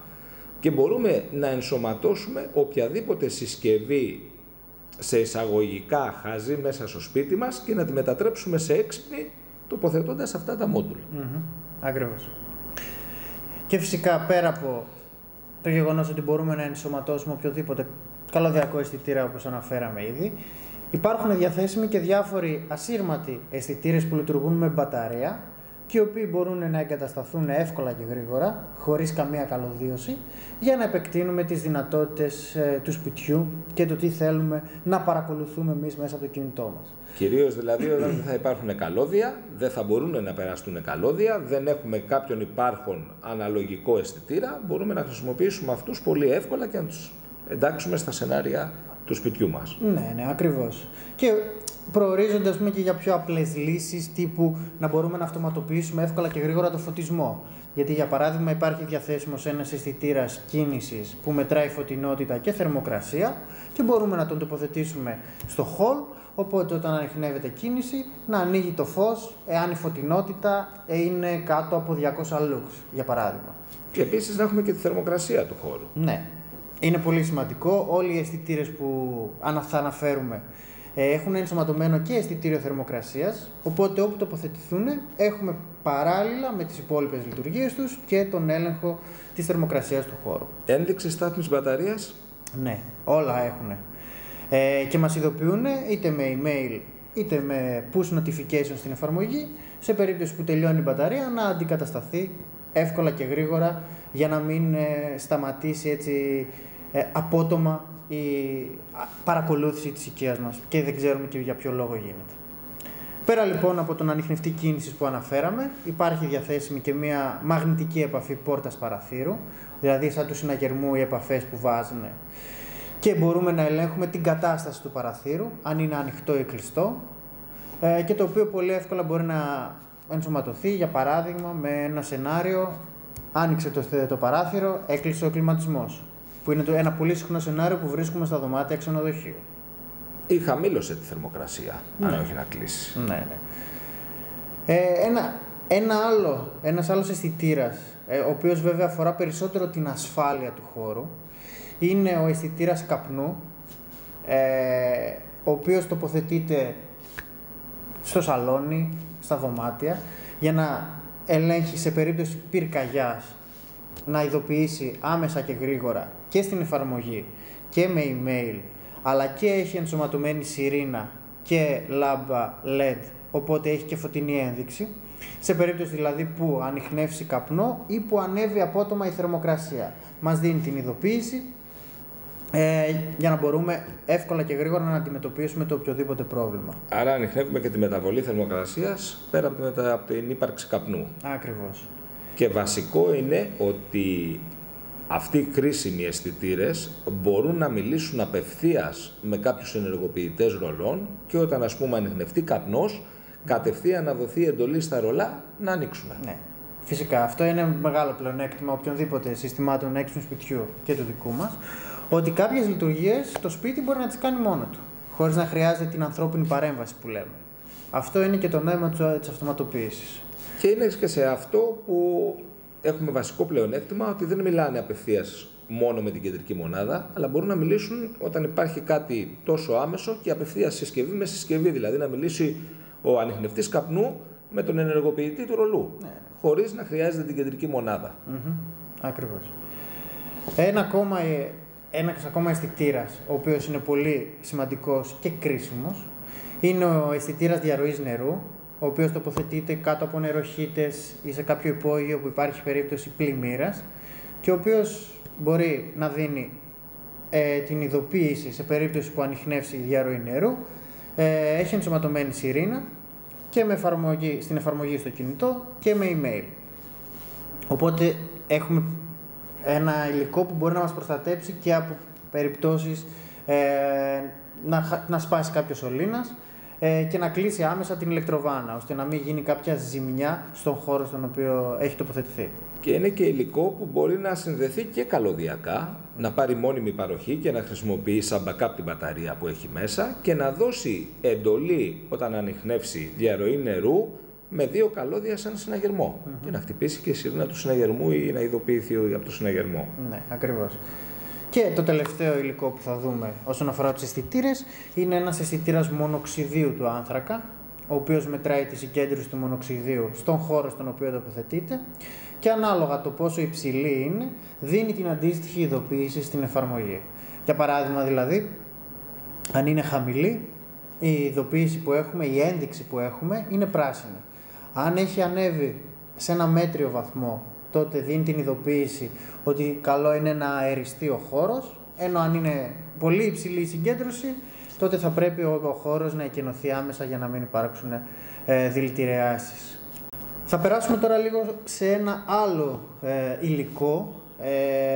και μπορούμε να ενσωματώσουμε οποιαδήποτε συσκευή σε εισαγωγικά χάζι μέσα στο σπίτι μας και να τη μετατρέψουμε σε έξυπνη τοποθετώντας αυτά τα μόντουλ. Ακριβώς. Και φυσικά πέρα από το γεγονός ότι μπορούμε να ενσωματώσουμε οποιοδήποτε καλωδιακό αισθητήρα, όπως αναφέραμε ήδη, υπάρχουν διαθέσιμοι και διάφοροι ασύρματοι αισθητήρες που λειτουργούν με μπαταρία και οι οποίοι μπορούν να εγκατασταθούν εύκολα και γρήγορα, χωρίς καμία καλωδίωση, για να επεκτείνουμε τις δυνατότητες του σπιτιού και το τι θέλουμε να παρακολουθούμε εμείς μέσα από το κινητό μας. Κυρίως δηλαδή όταν δεν θα υπάρχουν καλώδια, δεν θα μπορούν να περάσουν καλώδια, δεν έχουμε κάποιον υπάρχον αναλογικό αισθητήρα, μπορούμε να χρησιμοποιήσουμε αυτούς πολύ εύκολα και να τους εντάξουμε στα σενάρια του σπιτιού μας. Ναι, ακριβώς. Και προορίζονται και για πιο απλές λύσεις, τύπου να μπορούμε να αυτοματοποιήσουμε εύκολα και γρήγορα το φωτισμό. Γιατί για παράδειγμα υπάρχει διαθέσιμος ένας αισθητήρας κίνησης που μετράει φωτεινότητα και θερμοκρασία και μπορούμε να τον τοποθετήσουμε στο hall, οπότε όταν ανιχνεύεται κίνηση να ανοίγει το φως εάν η φωτεινότητα είναι κάτω από 200 lux, για παράδειγμα. Και επίσης να έχουμε και τη θερμοκρασία του χώρου. Ναι, είναι πολύ σημαντικό. Όλοι οι αισθητήρες που θα αναφέρουμε έχουν ενσωματωμένο και αισθητήριο θερμοκρασίας, οπότε όπου τοποθετηθούν έχουμε παράλληλα με τις υπόλοιπες λειτουργίες τους και τον έλεγχο της θερμοκρασίας του χώρου. Ένδειξη στάθμης μπαταρίας. Ναι, όλα έχουν. Και μας ειδοποιούν είτε με email είτε με push notification στην εφαρμογή, σε περίπτωση που τελειώνει η μπαταρία, να αντικατασταθεί εύκολα και γρήγορα για να μην σταματήσει έτσι απότομα η παρακολούθηση της οικίας μας και δεν ξέρουμε και για ποιο λόγο γίνεται. Πέρα λοιπόν από τον ανιχνευτή κίνησης που αναφέραμε, υπάρχει διαθέσιμη και μια μαγνητική επαφή πόρτας παραθύρου, δηλαδή σαν του συναγερμού οι επαφές που βάζουν, και μπορούμε να ελέγχουμε την κατάσταση του παραθύρου, αν είναι ανοιχτό ή κλειστό, και το οποίο πολύ εύκολα μπορεί να ενσωματωθεί, για παράδειγμα, με ένα σενάριο: άνοιξε το παράθυρο, έκλεισε ο κλιματισμός, που είναι ένα πολύ συχνό σενάριο που βρίσκουμε στα δωμάτια ξενοδοχείου. Ή χαμήλωσε τη θερμοκρασία, αν όχι να κλείσει. Ναι. Ένας άλλος αισθητήρας, ο οποίος βέβαια αφορά περισσότερο την ασφάλεια του χώρου, είναι ο αισθητήρας καπνού, ο οποίος τοποθετείται στο σαλόνι, στα δωμάτια, για να ελέγχει σε περίπτωση πυρκαγιάς, να ειδοποιήσει άμεσα και γρήγορα και στην εφαρμογή και με email, αλλά και έχει ενσωματωμένη σιρήνα και λάμπα LED, οπότε έχει και φωτεινή ένδειξη, σε περίπτωση δηλαδή που ανιχνεύσει καπνό ή που ανέβει απότομα η θερμοκρασία. Μας δίνει την ειδοποίηση για να μπορούμε εύκολα και γρήγορα να αντιμετωπίσουμε το οποιοδήποτε πρόβλημα. Άρα ανιχνεύουμε και τη μεταβολή θερμοκρασίας πέρα από την ύπαρξη καπνού. Ακριβώς. Και βασικό είναι ότι αυτοί οι κρίσιμοι αισθητήρες μπορούν να μιλήσουν απευθείας με κάποιους ενεργοποιητές ρολών και όταν, ας πούμε, ανιχνευτεί καπνός, κατευθείαν να δοθεί εντολή στα ρολά να ανοίξουν. Ναι. Φυσικά, αυτό είναι μεγάλο πλεονέκτημα οποιονδήποτε συστημάτων έξυπνου σπιτιού και του δικού μας, ότι κάποιες λειτουργίες το σπίτι μπορεί να τις κάνει μόνο του, χωρίς να χρειάζεται την ανθρώπινη παρέμβαση που λέμε. Αυτό είναι και το νόημα της αυτοματοποίησης. Και είναι και σε αυτό που έχουμε βασικό πλεονέκτημα, ότι δεν μιλάνε απευθείας μόνο με την κεντρική μονάδα, αλλά μπορούν να μιλήσουν όταν υπάρχει κάτι τόσο άμεσο και απευθεία συσκευή με συσκευή. Δηλαδή να μιλήσει ο ανιχνευτής καπνού με τον ενεργοποιητή του ρολού, χωρίς να χρειάζεται την κεντρική μονάδα. Ακριβώς. Ένας ακόμα αισθητήρας, ο οποίος είναι πολύ σημαντικός και κρίσιμος, είναι ο αισθητήρας διαρροής νερού, ο οποίος τοποθετείται κάτω από νεροχύτες ή σε κάποιο υπόγειο που υπάρχει περίπτωση πλημμύρας και ο οποίος μπορεί να δίνει την ειδοποίηση σε περίπτωση που ανιχνεύσει η διαρροή νερού, έχει ενσωματωμένη σιρήνα και στην εφαρμογή στο κινητό και με email. Οπότε έχουμε ένα υλικό που μπορεί να μας προστατέψει και από περιπτώσεις να σπάσει κάποιος σωλήνας και να κλείσει άμεσα την ηλεκτροβάνα, ώστε να μην γίνει κάποια ζημιά στον χώρο στον οποίο έχει τοποθετηθεί. Και είναι και υλικό που μπορεί να συνδεθεί και καλωδιακά, να πάρει μόνιμη παροχή και να χρησιμοποιεί σαν backup την μπαταρία που έχει μέσα και να δώσει εντολή όταν ανιχνεύσει διαρροή νερού με 2 καλώδια σε ένα συναγερμό και να χτυπήσει και η σιρήνα του συναγερμού ή να ειδοποιηθεί από το συναγερμό. Ναι, ακριβώς. Και το τελευταίο υλικό που θα δούμε όσον αφορά τους αισθητήρες είναι ένας αισθητήρας μονοξιδίου του άνθρακα, ο οποίος μετράει τη συγκέντρωση του μονοξιδίου στον χώρο στον οποίο τοποθετείται και ανάλογα το πόσο υψηλή είναι, δίνει την αντίστοιχη ειδοποίηση στην εφαρμογή. Για παράδειγμα δηλαδή, αν είναι χαμηλή, η ειδοποίηση που έχουμε, η ένδειξη που έχουμε είναι πράσινη. Αν έχει ανέβει σε ένα μέτριο βαθμό, τότε δίνει την ειδοποίηση ότι καλό είναι να αεριστεί ο χώρος, ενώ αν είναι πολύ υψηλή η συγκέντρωση, τότε θα πρέπει ο χώρος να εκενωθεί άμεσα για να μην υπάρξουν δηλητηριάσεις. Θα περάσουμε τώρα λίγο σε ένα άλλο υλικό,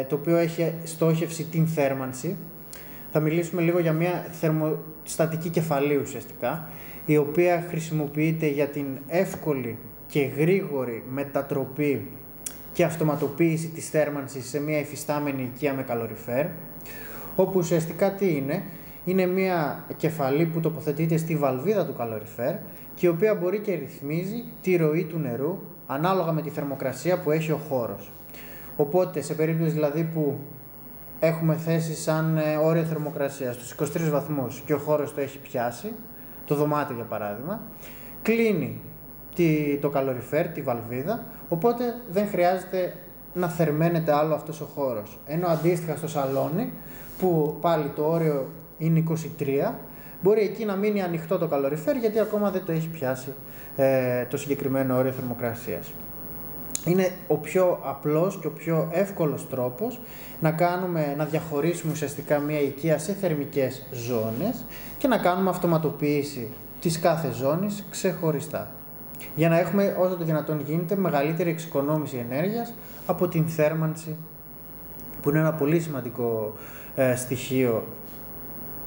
το οποίο έχει στόχευση την θέρμανση. Θα μιλήσουμε λίγο για μια θερμοστατική κεφαλή ουσιαστικά, η οποία χρησιμοποιείται για την εύκολη και γρήγορη μετατροπή και αυτοματοποίηση της θέρμανσης σε μια υφιστάμενη οικία με καλοριφέρ, όπου ουσιαστικά τι είναι, είναι μια κεφαλή που τοποθετείται στη βαλβίδα του καλοριφέρ και η οποία μπορεί και ρυθμίζει τη ροή του νερού ανάλογα με τη θερμοκρασία που έχει ο χώρος. Οπότε, σε περίπτωση δηλαδή που έχουμε θέσει σαν όριο θερμοκρασίας στους 23 βαθμούς και ο χώρος το έχει πιάσει, το δωμάτιο για παράδειγμα, κλείνει το καλοριφέρ, τη βαλβίδα, οπότε δεν χρειάζεται να θερμαίνεται άλλο αυτός ο χώρος. Ενώ αντίστοιχα στο σαλόνι, που πάλι το όριο είναι 23, μπορεί εκεί να μείνει ανοιχτό το καλοριφέρ γιατί ακόμα δεν το έχει πιάσει το συγκεκριμένο όριο θερμοκρασίας. Είναι ο πιο απλός και ο πιο εύκολος τρόπος να διαχωρίσουμε ουσιαστικά μια οικία σε θερμικές ζώνες και να κάνουμε αυτοματοποίηση της κάθε ζώνης ξεχωριστά, για να έχουμε όσο το δυνατόν γίνεται μεγαλύτερη εξοικονόμηση ενέργειας από την θέρμανση, που είναι ένα πολύ σημαντικό στοιχείο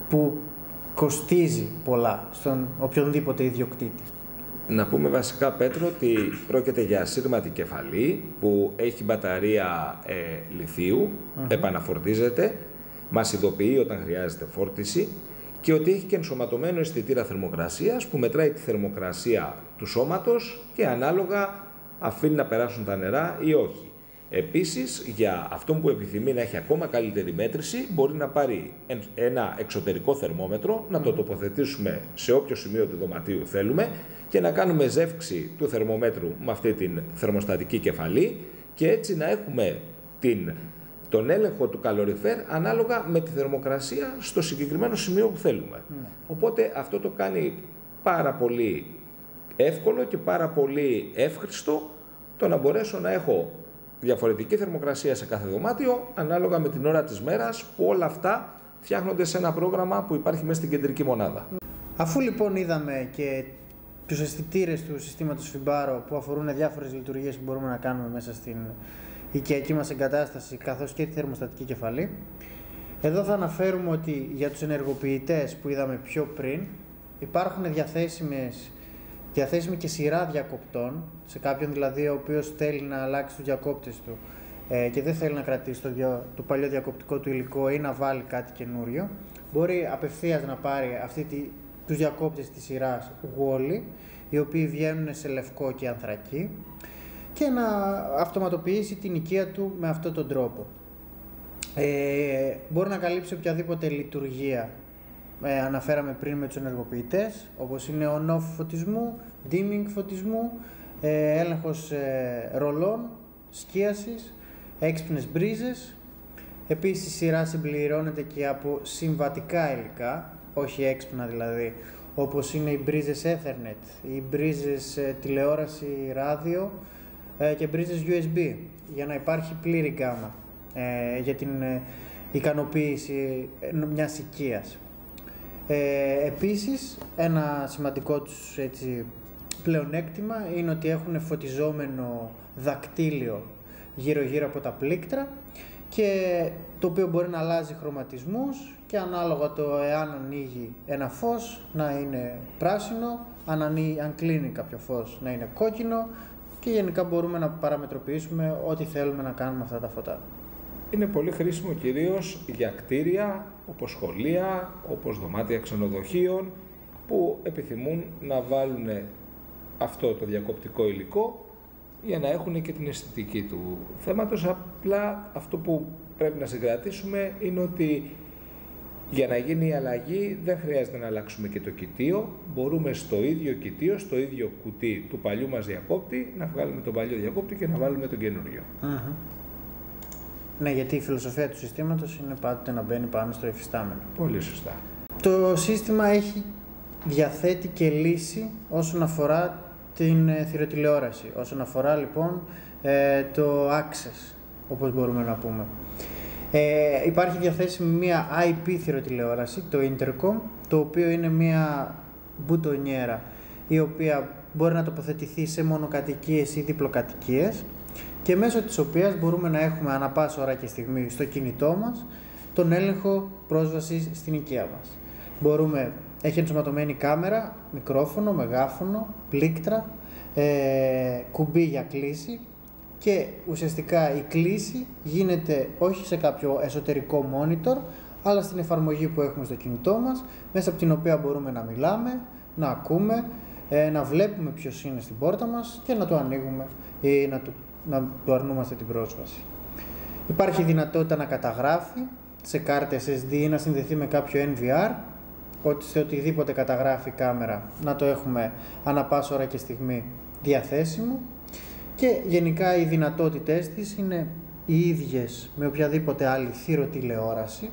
που κοστίζει πολλά στον οποιονδήποτε ιδιοκτήτη. Να πούμε βασικά, Πέτρο, ότι πρόκειται για ασύρματη κεφαλή που έχει μπαταρία λιθίου, επαναφορτίζεται, μας ειδοποιεί όταν χρειάζεται φόρτιση και ότι έχει και ενσωματωμένο αισθητήρα θερμοκρασίας που μετράει τη θερμοκρασία του σώματος και ανάλογα αφήνει να περάσουν τα νερά ή όχι. Επίσης, για αυτόν που επιθυμεί να έχει ακόμα καλύτερη μέτρηση, μπορεί να πάρει ένα εξωτερικό θερμόμετρο, να το τοποθετήσουμε σε όποιο σημείο του δωματίου θέλουμε και να κάνουμε ζεύξη του θερμομέτρου με αυτή την θερμοστατική κεφαλή και έτσι να έχουμε τον έλεγχο του καλοριφέρ ανάλογα με τη θερμοκρασία στο συγκεκριμένο σημείο που θέλουμε. Οπότε αυτό το κάνει πάρα πολύ εύκολο και πάρα πολύ εύχριστο το να μπορέσω να έχω διαφορετική θερμοκρασία σε κάθε δωμάτιο ανάλογα με την ώρα της μέρας, που όλα αυτά φτιάχνονται σε ένα πρόγραμμα που υπάρχει μέσα στην κεντρική μονάδα. Αφού λοιπόν είδαμε και τους αισθητήρες του συστήματος Fibaro που αφορούν διάφορες λειτουργίες που μπορούμε να κάνουμε μέσα στην οικιακή μας εγκατάσταση, καθώς και τη θερμοστατική κεφαλή, εδώ θα αναφέρουμε ότι για τους ενεργοποιητές που είδαμε πιο πριν υπάρχουν διαθέσιμη και σειρά διακοπτών, σε κάποιον δηλαδή ο οποίος θέλει να αλλάξει τους διακόπτες του και δεν θέλει να κρατήσει το παλιό διακοπτικό του υλικό ή να βάλει κάτι καινούριο, μπορεί απευθείας να πάρει τους διακόπτες της σειράς Wally, οι οποίοι βγαίνουν σε λευκό και ανθρακί, και να αυτοματοποιήσει την οικία του με αυτόν τον τρόπο. Μπορεί να καλύψει οποιαδήποτε λειτουργία. Αναφέραμε πριν με τους ενεργοποιητές, όπως είναι on-off φωτισμού, dimming φωτισμού, έλεγχος ρολών, σκίασης, έξυπνες μπρίζες. Επίσης η σειρά συμπληρώνεται και από συμβατικά υλικά, όχι έξυπνα δηλαδή, όπως είναι οι μπρίζες Ethernet, οι μπρίζες τηλεόραση, ράδιο και μπρίζες USB, για να υπάρχει πλήρη γκάμα για την ικανοποίηση μιας οικίας. Επίσης, ένα σημαντικό τους πλεονέκτημα είναι ότι έχουν φωτιζόμενο δακτύλιο γύρω-γύρω από τα πλήκτρα, και το οποίο μπορεί να αλλάζει χρωματισμούς και ανάλογα το εάν ανοίγει ένα φως να είναι πράσινο, αν κλείνει κάποιο φως να είναι κόκκινο, και γενικά μπορούμε να παραμετροποιήσουμε ό,τι θέλουμε να κάνουμε αυτά τα φώτα. Είναι πολύ χρήσιμο κυρίως για κτίρια, όπως σχολεία, όπως δωμάτια ξενοδοχείων, που επιθυμούν να βάλουν αυτό το διακοπτικό υλικό για να έχουν και την αισθητική του θέματος. Απλά αυτό που πρέπει να συγκρατήσουμε είναι ότι για να γίνει η αλλαγή δεν χρειάζεται να αλλάξουμε και το κοιτίο. Μπορούμε στο ίδιο κοιτίο, στο ίδιο κουτί του παλιού μας διακόπτη, να βγάλουμε τον παλιό διακόπτη και να βάλουμε τον καινούριο. Ναι, γιατί η φιλοσοφία του συστήματος είναι πάντοτε να μπαίνει πάνω στο υφιστάμενο. Πολύ σωστά. Το σύστημα διαθέτει και λύση όσον αφορά την θηροτηλεόραση, όσον αφορά λοιπόν το access, όπως μπορούμε να πούμε. Υπάρχει διαθέσιμη μία IP θηροτηλεόραση, το Intercom, το οποίο είναι μία μπουτονιέρα, η οποία μπορεί να τοποθετηθεί σε μονοκατοικίες ή διπλοκατοικίες, και μέσω της οποίας μπορούμε να έχουμε ανά πάσα ώρα και στιγμή στο κινητό μας τον έλεγχο πρόσβασης στην οικία μας. Έχει ενσωματωμένη κάμερα, μικρόφωνο, μεγάφωνο, πλήκτρα, κουμπί για κλίση, και ουσιαστικά η κλίση γίνεται όχι σε κάποιο εσωτερικό monitor, αλλά στην εφαρμογή που έχουμε στο κινητό μας, μέσα από την οποία μπορούμε να μιλάμε, να ακούμε, να βλέπουμε ποιος είναι στην πόρτα μας και να το ανοίγουμε ή να του αρνούμαστε την πρόσβαση. Υπάρχει δυνατότητα να καταγράφει σε κάρτες SD ή να συνδεθεί με κάποιο NVR, σε οτιδήποτε καταγράφει η κάμερα να το έχουμε ανά πάσα ώρα και στιγμή διαθέσιμο, και γενικά οι δυνατότητες της είναι οι ίδιες με οποιαδήποτε άλλη θηροτηλεόραση,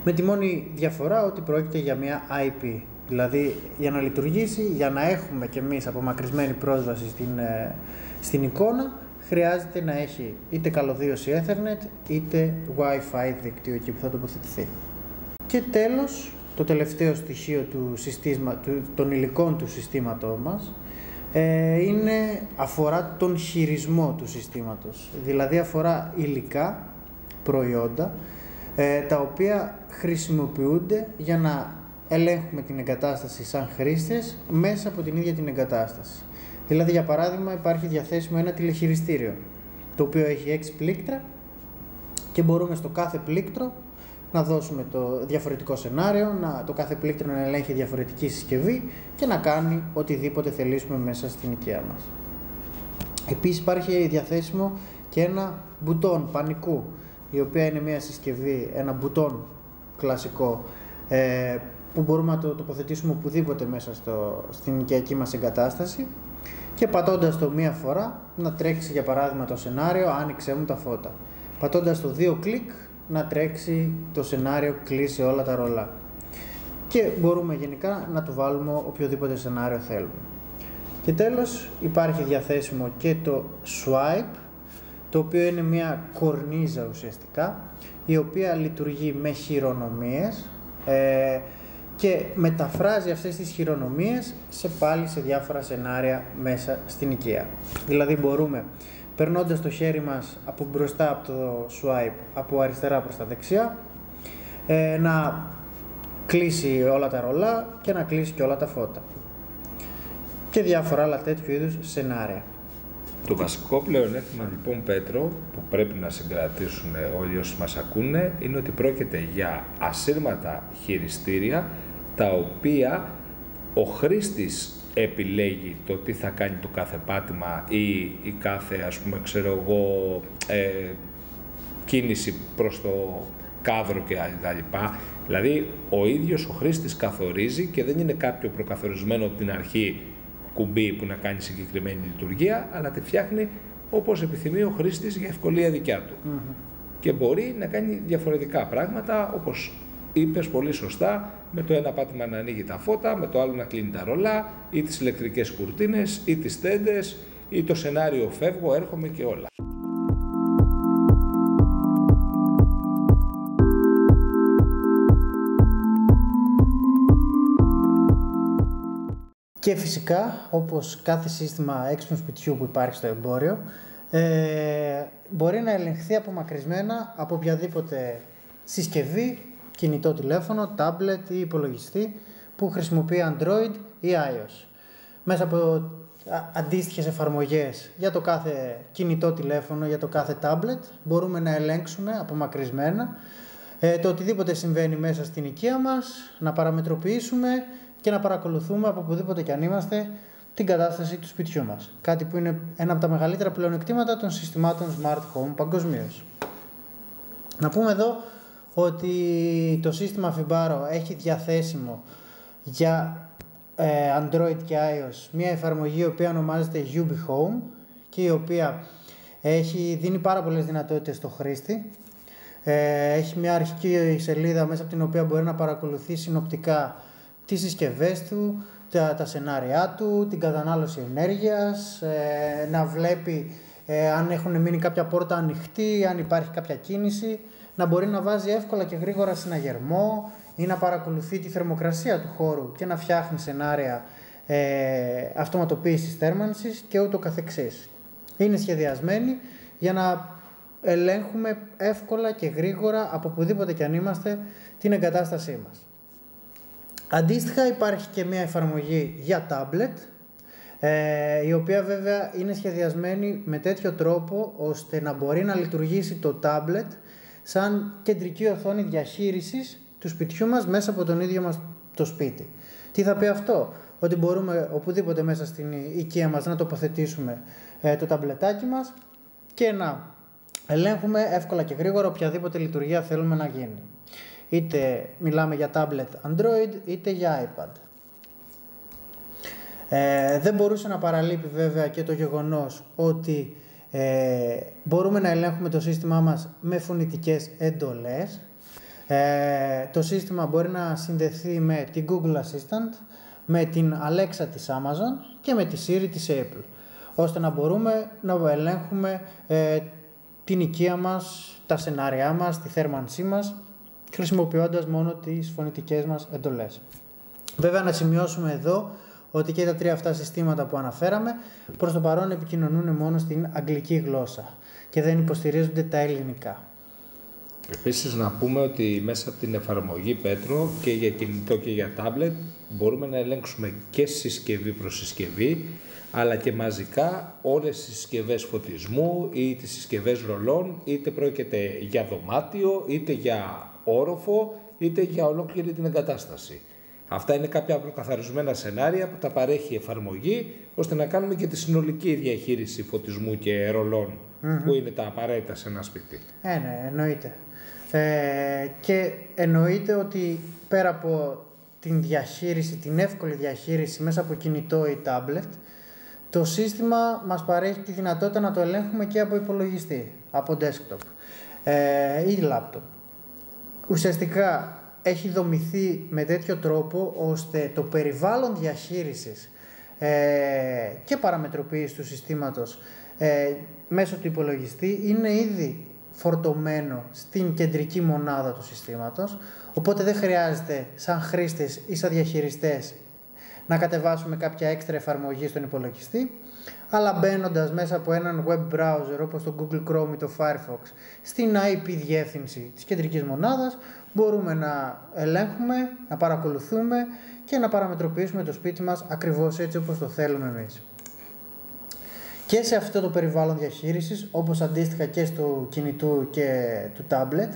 με τη μόνη διαφορά ότι πρόκειται για μια IP. Δηλαδή, για να λειτουργήσει, για να έχουμε κι εμείς απομακρυσμένη πρόσβαση στην εικόνα, χρειάζεται να έχει είτε καλωδίωση Ethernet, είτε Wi-Fi δίκτυο εκεί που θα τοποθετηθεί. Και τέλος, το τελευταίο στοιχείο των υλικών του συστήματος μας αφορά τον χειρισμό του συστήματος. Δηλαδή αφορά υλικά, προϊόντα, τα οποία χρησιμοποιούνται για να ελέγχουμε την εγκατάσταση σαν χρήστες μέσα από την ίδια την εγκατάσταση. Δηλαδή, για παράδειγμα, υπάρχει διαθέσιμο ένα τηλεχειριστήριο, το οποίο έχει 6 πλήκτρα, και μπορούμε στο κάθε πλήκτρο να δώσουμε το διαφορετικό σενάριο, το κάθε πλήκτρο να ελέγχει διαφορετική συσκευή και να κάνει οτιδήποτε θελήσουμε μέσα στην οικία μας. Επίσης υπάρχει διαθέσιμο και ένα μπουτόν πανικού, η οποία είναι μια συσκευή, ένα μπουτόν κλασικό, που μπορούμε να το τοποθετήσουμε οπουδήποτε μέσα στην οικιακή μας εγκατάσταση, και πατώντας το μία φορά να τρέξει για παράδειγμα το σενάριο «Άνοιξέ μου τα φώτα». Πατώντας το 2 κλικ να τρέξει το σενάριο «Κλείσε όλα τα ρολά». Και μπορούμε γενικά να του βάλουμε οποιοδήποτε σενάριο θέλουμε. Και τέλος υπάρχει διαθέσιμο και το swipe, το οποίο είναι μια κορνίζα ουσιαστικά, η οποία λειτουργεί με χειρονομίες και μεταφράζει αυτές τις χειρονομίες πάλι σε διάφορα σενάρια μέσα στην οικία. Δηλαδή μπορούμε, περνώντας το χέρι μας από μπροστά από το swipe, από αριστερά προς τα δεξιά, να κλείσει όλα τα ρολά και να κλείσει και όλα τα φώτα. Και διάφορα άλλα τέτοιου είδους σενάρια. Το βασικό πλεονέκτημα λοιπόν, Πέτρο, που πρέπει να συγκρατήσουν όλοι όσοι μας ακούνε, είναι ότι πρόκειται για ασύρματα χειριστήρια, τα οποία ο χρήστης επιλέγει το τι θα κάνει το κάθε πάτημα ή η κάθε, ας πούμε, ξέρω εγώ, κίνηση προς το κάδρο κτλ. Δηλαδή, ο ίδιος ο χρήστης καθορίζει και δεν είναι κάποιο προκαθορισμένο από την αρχή κουμπί που να κάνει συγκεκριμένη λειτουργία, αλλά τη φτιάχνει όπως επιθυμεί ο χρήστης για ευκολία δικιά του. Και μπορεί να κάνει διαφορετικά πράγματα, όπως είπες πολύ σωστά, με το ένα πάτημα να ανοίγει τα φώτα, με το άλλο να κλείνει τα ρολά, ή τις ηλεκτρικές κουρτίνες, ή τις τέντες, ή το σενάριο φεύγω, έρχομαι και όλα. Και φυσικά, όπως κάθε σύστημα έξυπνου σπιτιού που υπάρχει στο εμπόριο, μπορεί να ελεγχθεί απομακρυσμένα από οποιαδήποτε συσκευή, κινητό τηλέφωνο, τάμπλετ ή υπολογιστή που χρησιμοποιεί Android ή iOS. Μέσα από αντίστοιχες εφαρμογές για το κάθε κινητό τηλέφωνο, για το κάθε τάμπλετ, μπορούμε να ελέγξουμε απομακρυσμένα το οτιδήποτε συμβαίνει μέσα στην οικία μας, να παραμετροποιήσουμε και να παρακολουθούμε από οπουδήποτε κι αν είμαστε την κατάσταση του σπιτιού μας. Κάτι που είναι ένα από τα μεγαλύτερα πλεονεκτήματα των συστημάτων Smart Home παγκοσμίως. Να πούμε εδώ ότι το σύστημα Fibaro έχει διαθέσιμο για Android και iOS μια εφαρμογή η οποία ονομάζεται UB Home και η οποία δίνει πάρα πολλές δυνατότητες στο χρήστη. Έχει μια αρχική σελίδα μέσα από την οποία μπορεί να παρακολουθεί συνοπτικά τις συσκευές του, τα σενάρια του, την κατανάλωση ενέργειας, να βλέπει αν έχουν μείνει κάποια πόρτα ανοιχτή, αν υπάρχει κάποια κίνηση, να μπορεί να βάζει εύκολα και γρήγορα συναγερμό ή να παρακολουθεί τη θερμοκρασία του χώρου και να φτιάχνει σενάρια αυτοματοποίησης θέρμανσης και ούτω καθεξής. Είναι σχεδιασμένη για να ελέγχουμε εύκολα και γρήγορα από οπουδήποτε κι αν είμαστε την εγκατάστασή μας. Αντίστοιχα υπάρχει και μια εφαρμογή για tablet, η οποία βέβαια είναι σχεδιασμένη με τέτοιο τρόπο ώστε να μπορεί να λειτουργήσει το tablet σαν κεντρική οθόνη διαχείρισης του σπιτιού μας μέσα από τον ίδιο μας το σπίτι. Τι θα πει αυτό? Ότι μπορούμε οπουδήποτε μέσα στην οικία μας να τοποθετήσουμε το ταμπλετάκι μας και να ελέγχουμε εύκολα και γρήγορα οποιαδήποτε λειτουργία θέλουμε να γίνει. Είτε μιλάμε για tablet Android είτε για iPad. Δεν μπορούσε να παραλείπει βέβαια και το γεγονός ότι μπορούμε να ελέγχουμε το σύστημά μας με φωνητικές εντολές. Το σύστημα μπορεί να συνδεθεί με την Google Assistant, με την Alexa της Amazon και με τη Siri της Apple, ώστε να μπορούμε να ελέγχουμε την οικία μας, τα σενάριά μας, τη θέρμανσή μας, χρησιμοποιώντας μόνο τις φωνητικές μας εντολές. Βέβαια να σημειώσουμε εδώ ότι και τα τρία αυτά συστήματα που αναφέραμε προς το παρόν επικοινωνούν μόνο στην αγγλική γλώσσα και δεν υποστηρίζονται τα ελληνικά. Επίσης να πούμε ότι μέσα από την εφαρμογή Πέτρο και για κινητό και για τάμπλετ μπορούμε να ελέγξουμε και συσκευή προς συσκευή αλλά και μαζικά όλες τις συσκευές φωτισμού ή τις συσκευές ρολών, είτε πρόκειται για δωμάτιο, είτε για όροφο, είτε για ολόκληρη την εγκατάσταση. Αυτά είναι κάποια προκαθαρισμένα σενάρια που τα παρέχει η εφαρμογή, ώστε να κάνουμε και τη συνολική διαχείριση φωτισμού και ρολών, που είναι τα απαραίτητα σε ένα σπίτι. Ναι, εννοείται. Και εννοείται ότι πέρα από την διαχείριση, την εύκολη διαχείριση μέσα από κινητό ή τάμπλετ, το σύστημα μας παρέχει τη δυνατότητα να το ελέγχουμε και από υπολογιστή, από desktop ή laptop. Ουσιαστικά έχει δομηθεί με τέτοιο τρόπο ώστε το περιβάλλον διαχείρισης και παραμετροποίησης του συστήματος μέσω του υπολογιστή είναι ήδη φορτωμένο στην κεντρική μονάδα του συστήματος, οπότε δεν χρειάζεται σαν χρήστες ή σαν διαχειριστές να κατεβάσουμε κάποια έξτρα εφαρμογή στον υπολογιστή, αλλά μπαίνοντας μέσα από έναν web browser όπως το Google Chrome ή το Firefox στην IP διεύθυνση της κεντρικής μονάδας, μπορούμε να ελέγχουμε, να παρακολουθούμε και να παραμετροποιήσουμε το σπίτι μας ακριβώς έτσι όπως το θέλουμε εμείς. Και σε αυτό το περιβάλλον διαχείρισης, όπως αντίστοιχα και στο κινητού και του tablet,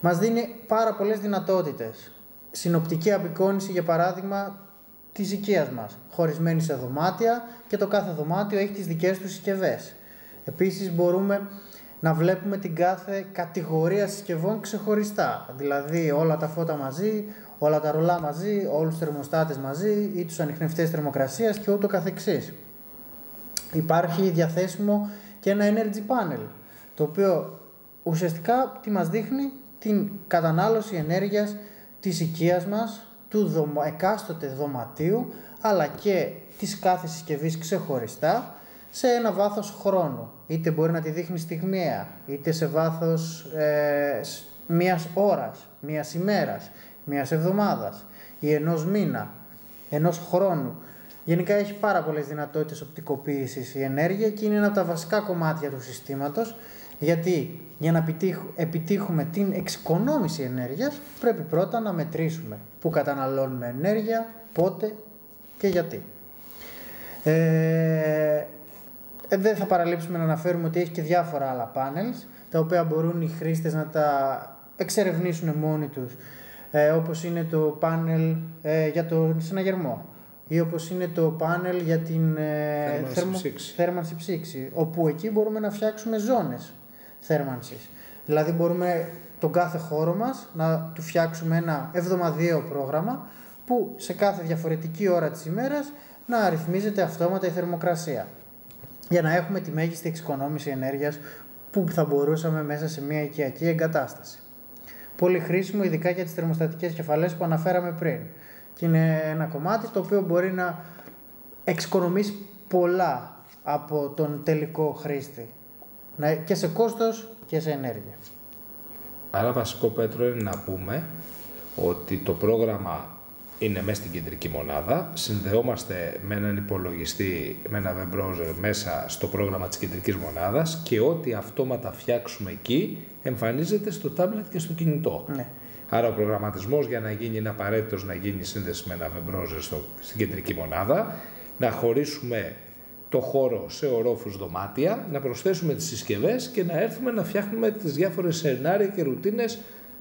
μας δίνει πάρα πολλές δυνατότητες. Συνοπτική απεικόνηση, για παράδειγμα, της οικίας μας, χωρισμένη σε δωμάτια και το κάθε δωμάτιο έχει τις δικές του συσκευές. Επίσης μπορούμε να βλέπουμε την κάθε κατηγορία συσκευών ξεχωριστά. Δηλαδή όλα τα φώτα μαζί, όλα τα ρολά μαζί, όλους τους θερμοστάτες μαζί ή τους ανιχνευτές θερμοκρασίας και ούτω καθεξής. Υπάρχει διαθέσιμο και ένα energy panel, το οποίο ουσιαστικά τι μας δείχνει? Την κατανάλωση ενέργειας της οικίας μας, του εκάστοτε δωματίου, αλλά και της κάθε συσκευής ξεχωριστά, σε ένα βάθος χρόνου. Είτε μπορεί να τη δείχνει στιγμιαία, είτε σε βάθος μιας ώρας, μιας ημέρας, μιας εβδομάδας ή ενός μήνα, ενός χρόνου. Γενικά έχει πάρα πολλές δυνατότητες οπτικοποίησης η ενέργεια και είναι ένα από τα βασικά κομμάτια του συστήματος, γιατί για να επιτύχουμε την εξοικονόμηση ενέργειας πρέπει πρώτα να μετρήσουμε πού καταναλώνουμε ενέργεια, πότε και γιατί. Δεν θα παραλείψουμε να αναφέρουμε ότι έχει και διάφορα άλλα panels, τα οποία μπορούν οι χρήστες να τα εξερευνήσουν μόνοι τους, όπως είναι το panel για τον συναγερμό ή όπως είναι το πάνελ για την θέρμανση ψήξη, όπου εκεί μπορούμε να φτιάξουμε ζώνες θέρμανσης. Δηλαδή μπορούμε τον κάθε χώρο μας να του φτιάξουμε ένα εβδομαδιαίο πρόγραμμα που σε κάθε διαφορετική ώρα της ημέρας να αριθμίζεται αυτόματα η θερμοκρασία, για να έχουμε τη μέγιστη εξοικονόμηση ενέργειας που θα μπορούσαμε μέσα σε μια οικιακή εγκατάσταση. Πολύ χρήσιμο ειδικά για τις θερμοστατικές κεφαλές που αναφέραμε πριν. Και είναι ένα κομμάτι το οποίο μπορεί να εξοικονομήσει πολλά από τον τελικό χρήστη. Και σε κόστος και σε ενέργεια. Άρα βασικό, Πέτρο, είναι να πούμε ότι το πρόγραμμα είναι μέσα στην κεντρική μονάδα. Συνδεόμαστε με έναν υπολογιστή, με ένα web browser μέσα στο πρόγραμμα της κεντρικής μονάδας και ό,τι αυτόματα φτιάξουμε εκεί εμφανίζεται στο tablet και στο κινητό. Ναι. Άρα ο προγραμματισμός για να γίνει είναι απαραίτητος να γίνει σύνδεση με ένα web browser στην κεντρική μονάδα, να χωρίσουμε το χώρο σε ορόφους δωμάτια, να προσθέσουμε τις συσκευές και να έρθουμε να φτιάχνουμε τις διάφορες σενάρια και ρουτίνες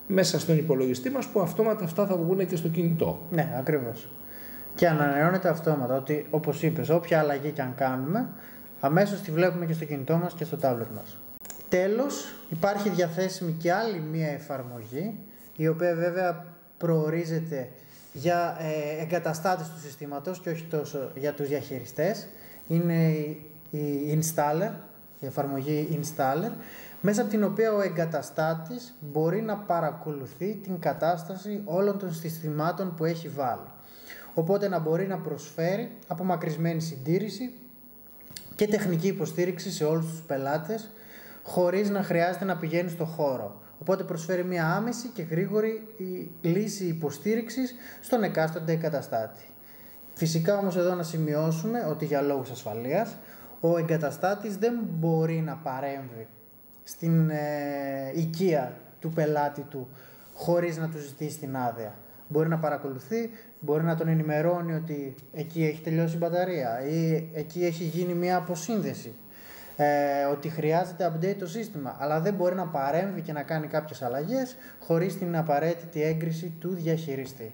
μέσα στον υπολογιστή μας, που αυτόματα αυτά θα βγουν και στο κινητό. Ναι, ακριβώς. Και ανανεώνεται αυτόματα, ότι όπως είπες, όποια αλλαγή και αν κάνουμε, αμέσως τη βλέπουμε και στο κινητό μας και στο tablet μας. Τέλος, υπάρχει διαθέσιμη και άλλη μία εφαρμογή, η οποία βέβαια προορίζεται για εγκαταστάτες του συστήματος και όχι τόσο για τους διαχειριστές. Είναι η Installer, η εφαρμογή Installer, μέσα από την οποία ο εγκαταστάτης μπορεί να παρακολουθεί την κατάσταση όλων των συστημάτων που έχει βάλει. Οπότε να μπορεί να προσφέρει απομακρυσμένη συντήρηση και τεχνική υποστήριξη σε όλους τους πελάτες, χωρίς να χρειάζεται να πηγαίνει στο χώρο. Οπότε προσφέρει μια άμεση και γρήγορη λύση υποστήριξης στον εκάστοτε εγκαταστάτη. Φυσικά όμως εδώ να σημειώσουμε ότι για λόγους ασφαλείας ο εγκαταστάτης δεν μπορεί να παρέμβει στην οικία του πελάτη του χωρίς να του ζητήσει την άδεια. Μπορεί να παρακολουθεί, μπορεί να τον ενημερώνει ότι εκεί έχει τελειώσει η μπαταρία ή εκεί έχει γίνει μια αποσύνδεση, ότι χρειάζεται update το σύστημα, αλλά δεν μπορεί να παρέμβει και να κάνει κάποιες αλλαγές χωρίς την απαραίτητη έγκριση του διαχειριστή.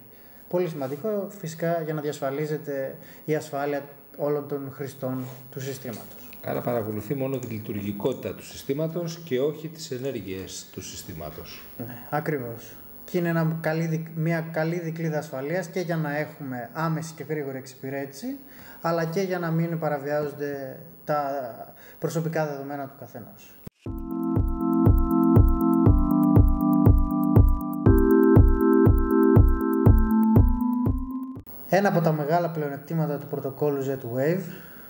Πολύ σημαντικό φυσικά για να διασφαλίζεται η ασφάλεια όλων των χρηστών του συστήματος. Άρα παρακολουθεί μόνο τη λειτουργικότητα του συστήματος και όχι τις ενέργειες του συστήματος. Ναι, ακριβώς. Και είναι μια καλή δικλείδα ασφαλείας και για να έχουμε άμεση και γρήγορη εξυπηρέτηση, αλλά και για να μην παραβιάζονται τα προσωπικά δεδομένα του καθενός. Ένα από τα μεγάλα πλεονεκτήματα του πρωτοκόλλου Z-Wave,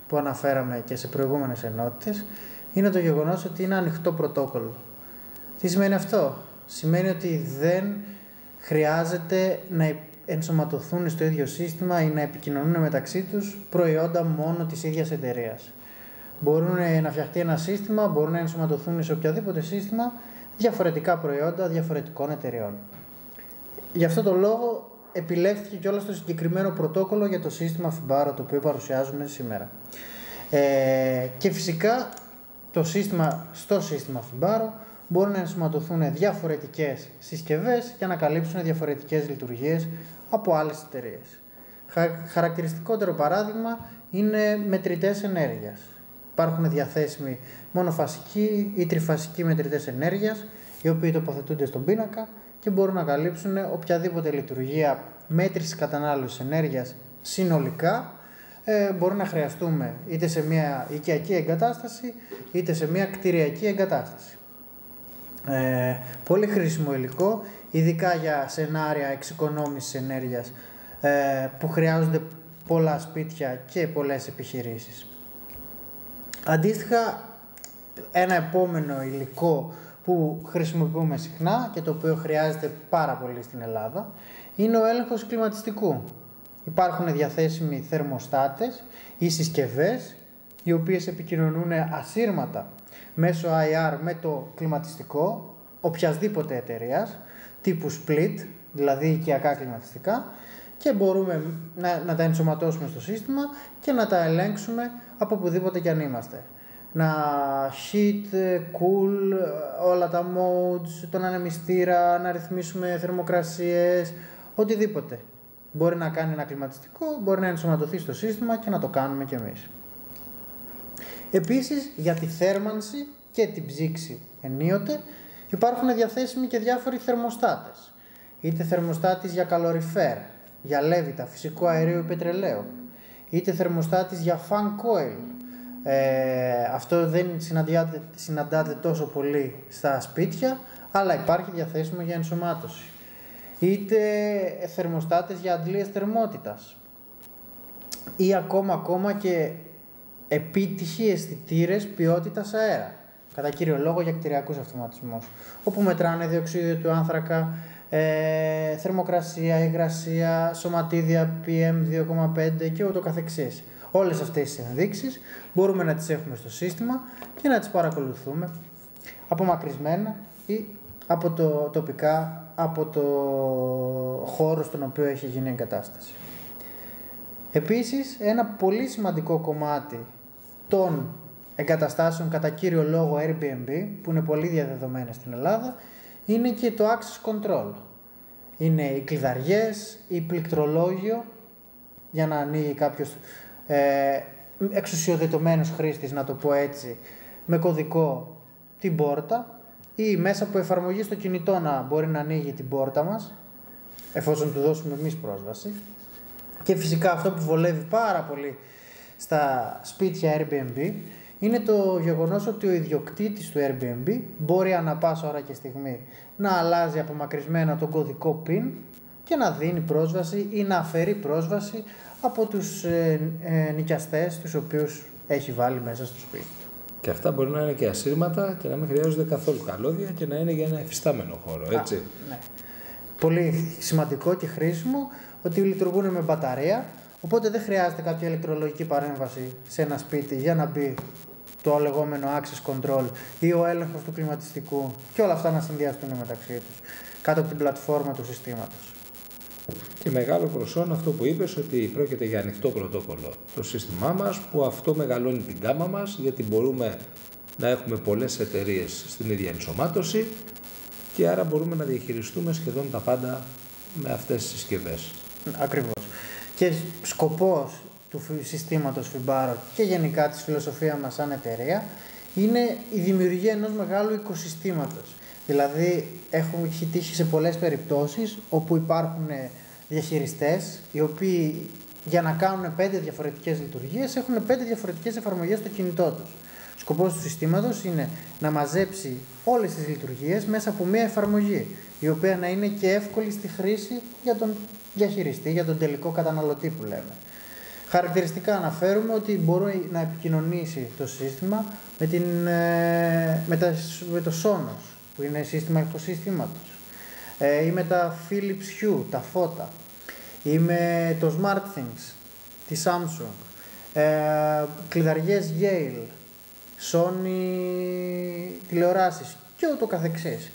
που αναφέραμε και σε προηγούμενες ενότητες, είναι το γεγονός ότι είναι ανοιχτό πρωτόκολλο. Τι σημαίνει αυτό? Σημαίνει ότι δεν χρειάζεται να ενσωματωθούν στο ίδιο σύστημα ή να επικοινωνούν μεταξύ τους προϊόντα μόνο της ίδιας εταιρείας. Μπορούν να φτιαχτεί ένα σύστημα, μπορούν να ενσωματωθούν σε οποιαδήποτε σύστημα διαφορετικά προϊόντα διαφορετικών εταιρεών. Γι' αυτό το λόγο επιλέχθηκε κιόλας το συγκεκριμένο πρωτόκολλο για το σύστημα Fibaro, το οποίο παρουσιάζουμε σήμερα. Και φυσικά στο σύστημα Fibaro μπορούν να ενσωματωθούν διαφορετικές συσκευές για να καλύψουν διαφορετικές λειτουργίες από άλλες εταιρείες. Χαρακτηριστικότερο παράδειγμα είναι μετρητές ενέργειας. Υπάρχουν διαθέσιμοι μονοφασικοί ή τριφασικοί μετρητές ενέργειας, οι οποίοι τοποθετούνται στον πίνακα και μπορούν να καλύψουν οποιαδήποτε λειτουργία μέτρησης κατανάλωσης ενέργειας συνολικά. Μπορεί να χρειαστούμε είτε σε μια οικιακή εγκατάσταση είτε σε μια κτηριακή εγκατάσταση. Πολύ χρήσιμο υλικό, ειδικά για σενάρια εξοικονόμησης ενέργειας που χρειάζονται πολλά σπίτια και πολλές επιχειρήσεις. Αντίστοιχα, ένα επόμενο υλικό που χρησιμοποιούμε συχνά και το οποίο χρειάζεται πάρα πολύ στην Ελλάδα είναι ο έλεγχος κλιματιστικού. Υπάρχουν διαθέσιμοι θερμοστάτες ή συσκευές οι οποίες επικοινωνούν ασύρματα μέσω IR με το κλιματιστικό οποιασδήποτε εταιρείας τύπου split, δηλαδή οικιακά κλιματιστικά, και μπορούμε να τα ενσωματώσουμε στο σύστημα και να τα ελέγξουμε από οπουδήποτε κι αν είμαστε. Να heat, cool, όλα τα modes, τον ανεμιστήρα, να ρυθμίσουμε θερμοκρασίες, οτιδήποτε. Μπορεί να κάνει ένα κλιματιστικό, μπορεί να ενσωματωθεί στο σύστημα και να το κάνουμε κι εμείς. Επίσης, για τη θέρμανση και την ψήξη ενίοτε υπάρχουν διαθέσιμοι και διάφοροι θερμοστάτες. Είτε θερμοστάτης για καλοριφέρ, για λέβητα, φυσικό αερίο ή πετρελαίου, είτε θερμοστάτης για fan coil. Αυτό δεν συναντάται τόσο πολύ στα σπίτια, αλλά υπάρχει διαθέσιμο για ενσωμάτωση. Είτε θερμοστάτες για αντλίες θερμότητας ή ακόμα και επίτυχοι αισθητήρες ποιότητας αέρα, κατά κύριο λόγο για κτηριακούς αυτοματισμούς, όπου μετράνε διοξείδιο του άνθρακα, θερμοκρασία, υγρασία, σωματίδια PM2,5 και ούτω καθεξής. Όλες αυτές τις ενδείξεις μπορούμε να τις έχουμε στο σύστημα και να τις παρακολουθούμε απομακρυσμένα ή τοπικά από το χώρο στον οποίο έχει γίνει η εγκατάσταση. Επίσης, ένα πολύ σημαντικό κομμάτι των εγκαταστάσεων κατά κύριο λόγο Airbnb, που είναι πολύ διαδεδομένες στην Ελλάδα, είναι και το access control. Είναι οι κλειδαριές, η πληκτρολόγιο, για να ανοίγει κάποιος εξουσιοδοτημένος χρήστης, να το πω έτσι, με κωδικό την πόρτα, ή μέσα από εφαρμογή στο κινητό να μπορεί να ανοίγει την πόρτα μας, εφόσον του δώσουμε εμείς πρόσβαση. Και φυσικά αυτό που βολεύει πάρα πολύ στα σπίτια Airbnb είναι το γεγονός ότι ο ιδιοκτήτης του Airbnb μπορεί ανά πάσα ώρα και στιγμή να αλλάζει απομακρυσμένα τον κωδικό PIN και να δίνει πρόσβαση ή να αφαιρεί πρόσβαση από τους νοικιαστές τους οποίους έχει βάλει μέσα στο σπίτι του. Και αυτά μπορεί να είναι και ασύρματα και να μην χρειάζονται καθόλου καλώδια και να είναι για ένα εφιστάμενο χώρο, έτσι. Ναι. Πολύ σημαντικό και χρήσιμο ότι λειτουργούν με μπαταρία, οπότε δεν χρειάζεται κάποια ηλεκτρολογική παρέμβαση σε ένα σπίτι για να μπει το λεγόμενο access control ή ο έλεγχος του κλιματιστικού και όλα αυτά να συνδυαστούν μεταξύ τους κάτω από την πλατφόρμα του συστήματος. Και μεγάλο προσόν αυτό που είπες, ότι πρόκειται για ανοιχτό πρωτόκολλο το σύστημά μας, που αυτό μεγαλώνει την γκάμα μας, γιατί μπορούμε να έχουμε πολλές εταιρείες στην ίδια ενσωμάτωση και άρα μπορούμε να διαχειριστούμε σχεδόν τα πάντα με αυτές τις συσκευές. Ακριβώς. Και σκοπός του συστήματος Fibaro και γενικά της φιλοσοφίας μας σαν εταιρεία είναι η δημιουργία ενός μεγάλου οικοσυστήματος. Δηλαδή, έχει τύχει σε πολλές περιπτώσεις όπου υπάρχουν διαχειριστές οι οποίοι για να κάνουν 5 διαφορετικές λειτουργίες έχουν 5 διαφορετικές εφαρμογές στο κινητό τους. Σκοπός του συστήματος είναι να μαζέψει όλες τις λειτουργίες μέσα από μία εφαρμογή, η οποία να είναι και εύκολη στη χρήση για τον διαχειριστή, για τον τελικό καταναλωτή που λέμε. Χαρακτηριστικά αναφέρουμε ότι μπορεί να επικοινωνήσει το σύστημα με το Sonos, που είναι σύστημα οικοσυστήματος, ή με τα Philips Hue, τα φώτα, ή με το SmartThings, τη Samsung, κλειδαριές Yale, Sony τηλεοράσεις και ούτω καθεξής.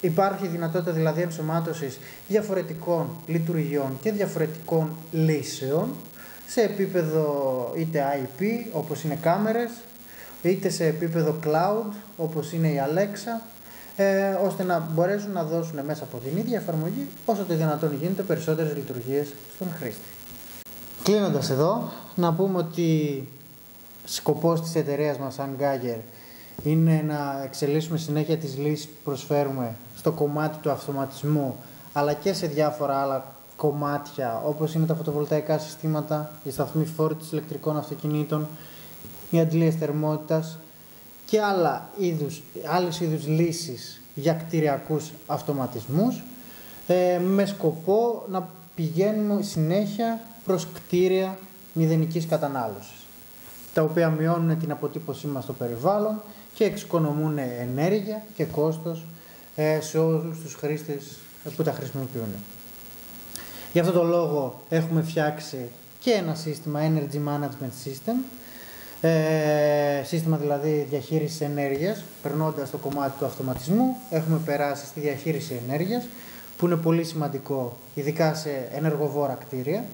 Υπάρχει δυνατότητα δηλαδή ενσωμάτωσης διαφορετικών λειτουργιών και διαφορετικών λύσεων σε επίπεδο είτε IP, όπως είναι κάμερες, είτε σε επίπεδο cloud, όπως είναι η Alexa, ώστε να μπορέσουν να δώσουν μέσα από την ίδια εφαρμογή όσο το δυνατόν γίνεται περισσότερες λειτουργίες στον χρήστη. Κλείνοντας εδώ, να πούμε ότι σκοπός της εταιρείας μας σαν Geiger είναι να εξελίσσουμε συνέχεια τις λύσεις που προσφέρουμε στο κομμάτι του αυτοματισμού, αλλά και σε διάφορα άλλα κομμάτια, όπως είναι τα φωτοβολταϊκά συστήματα, η σταθμή φόρτισης ηλεκτρικών αυτοκινήτων, οι αντλίες θερμότητας και άλλες είδους λύσεις για κτηριακούς αυτοματισμούς, με σκοπό να πηγαίνουμε συνέχεια προς κτίρια μηδενικής κατανάλωσης, τα οποία μειώνουν την αποτύπωσή μας στο περιβάλλον και εξοικονομούν ενέργεια και κόστος σε όλους τους χρήστες που τα χρησιμοποιούν. Γι' αυτό το λόγο έχουμε φτιάξει και ένα σύστημα Energy Management System, σύστημα δηλαδή διαχείρισης ενέργειας. Περνώντας το κομμάτι του αυτοματισμού, έχουμε περάσει στη διαχείριση ενέργειας, που είναι πολύ σημαντικό, ειδικά σε ενεργοβόρα κτίρια,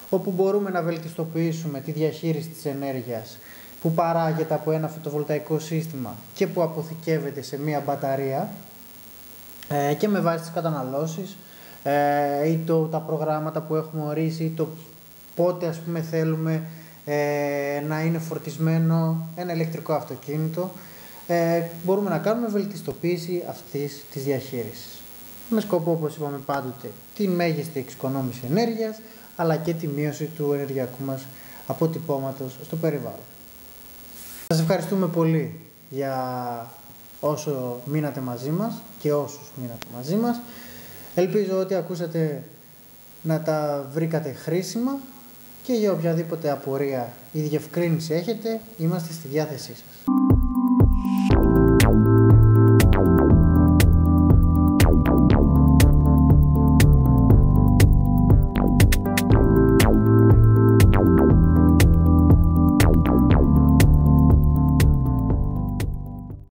όπου μπορούμε να βελτιστοποιήσουμε τη διαχείριση της ενέργειας που παράγεται από ένα φωτοβολταϊκό σύστημα και που αποθηκεύεται σε μία μπαταρία, και με βάση τις καταναλώσεις ή τα προγράμματα που έχουμε ορίσει ή το πότε ας πούμε θέλουμε να είναι φορτισμένο ένα ηλεκτρικό αυτοκίνητο, μπορούμε να κάνουμε βελτιστοποίηση αυτής της διαχείρισης. Με σκοπό, όπως είπαμε πάντοτε, τη μέγιστη εξοικονόμηση ενέργειας, αλλά και τη μείωση του ενεργειακού μας αποτυπώματος στο περιβάλλον. Σας ευχαριστούμε πολύ για όσο μείνατε μαζί μας και όσους μείνατε μαζί μας. Ελπίζω ότι ακούσατε να τα βρήκατε χρήσιμα και για οποιαδήποτε απορία ή διευκρίνηση έχετε, είμαστε στη διάθεσή σας.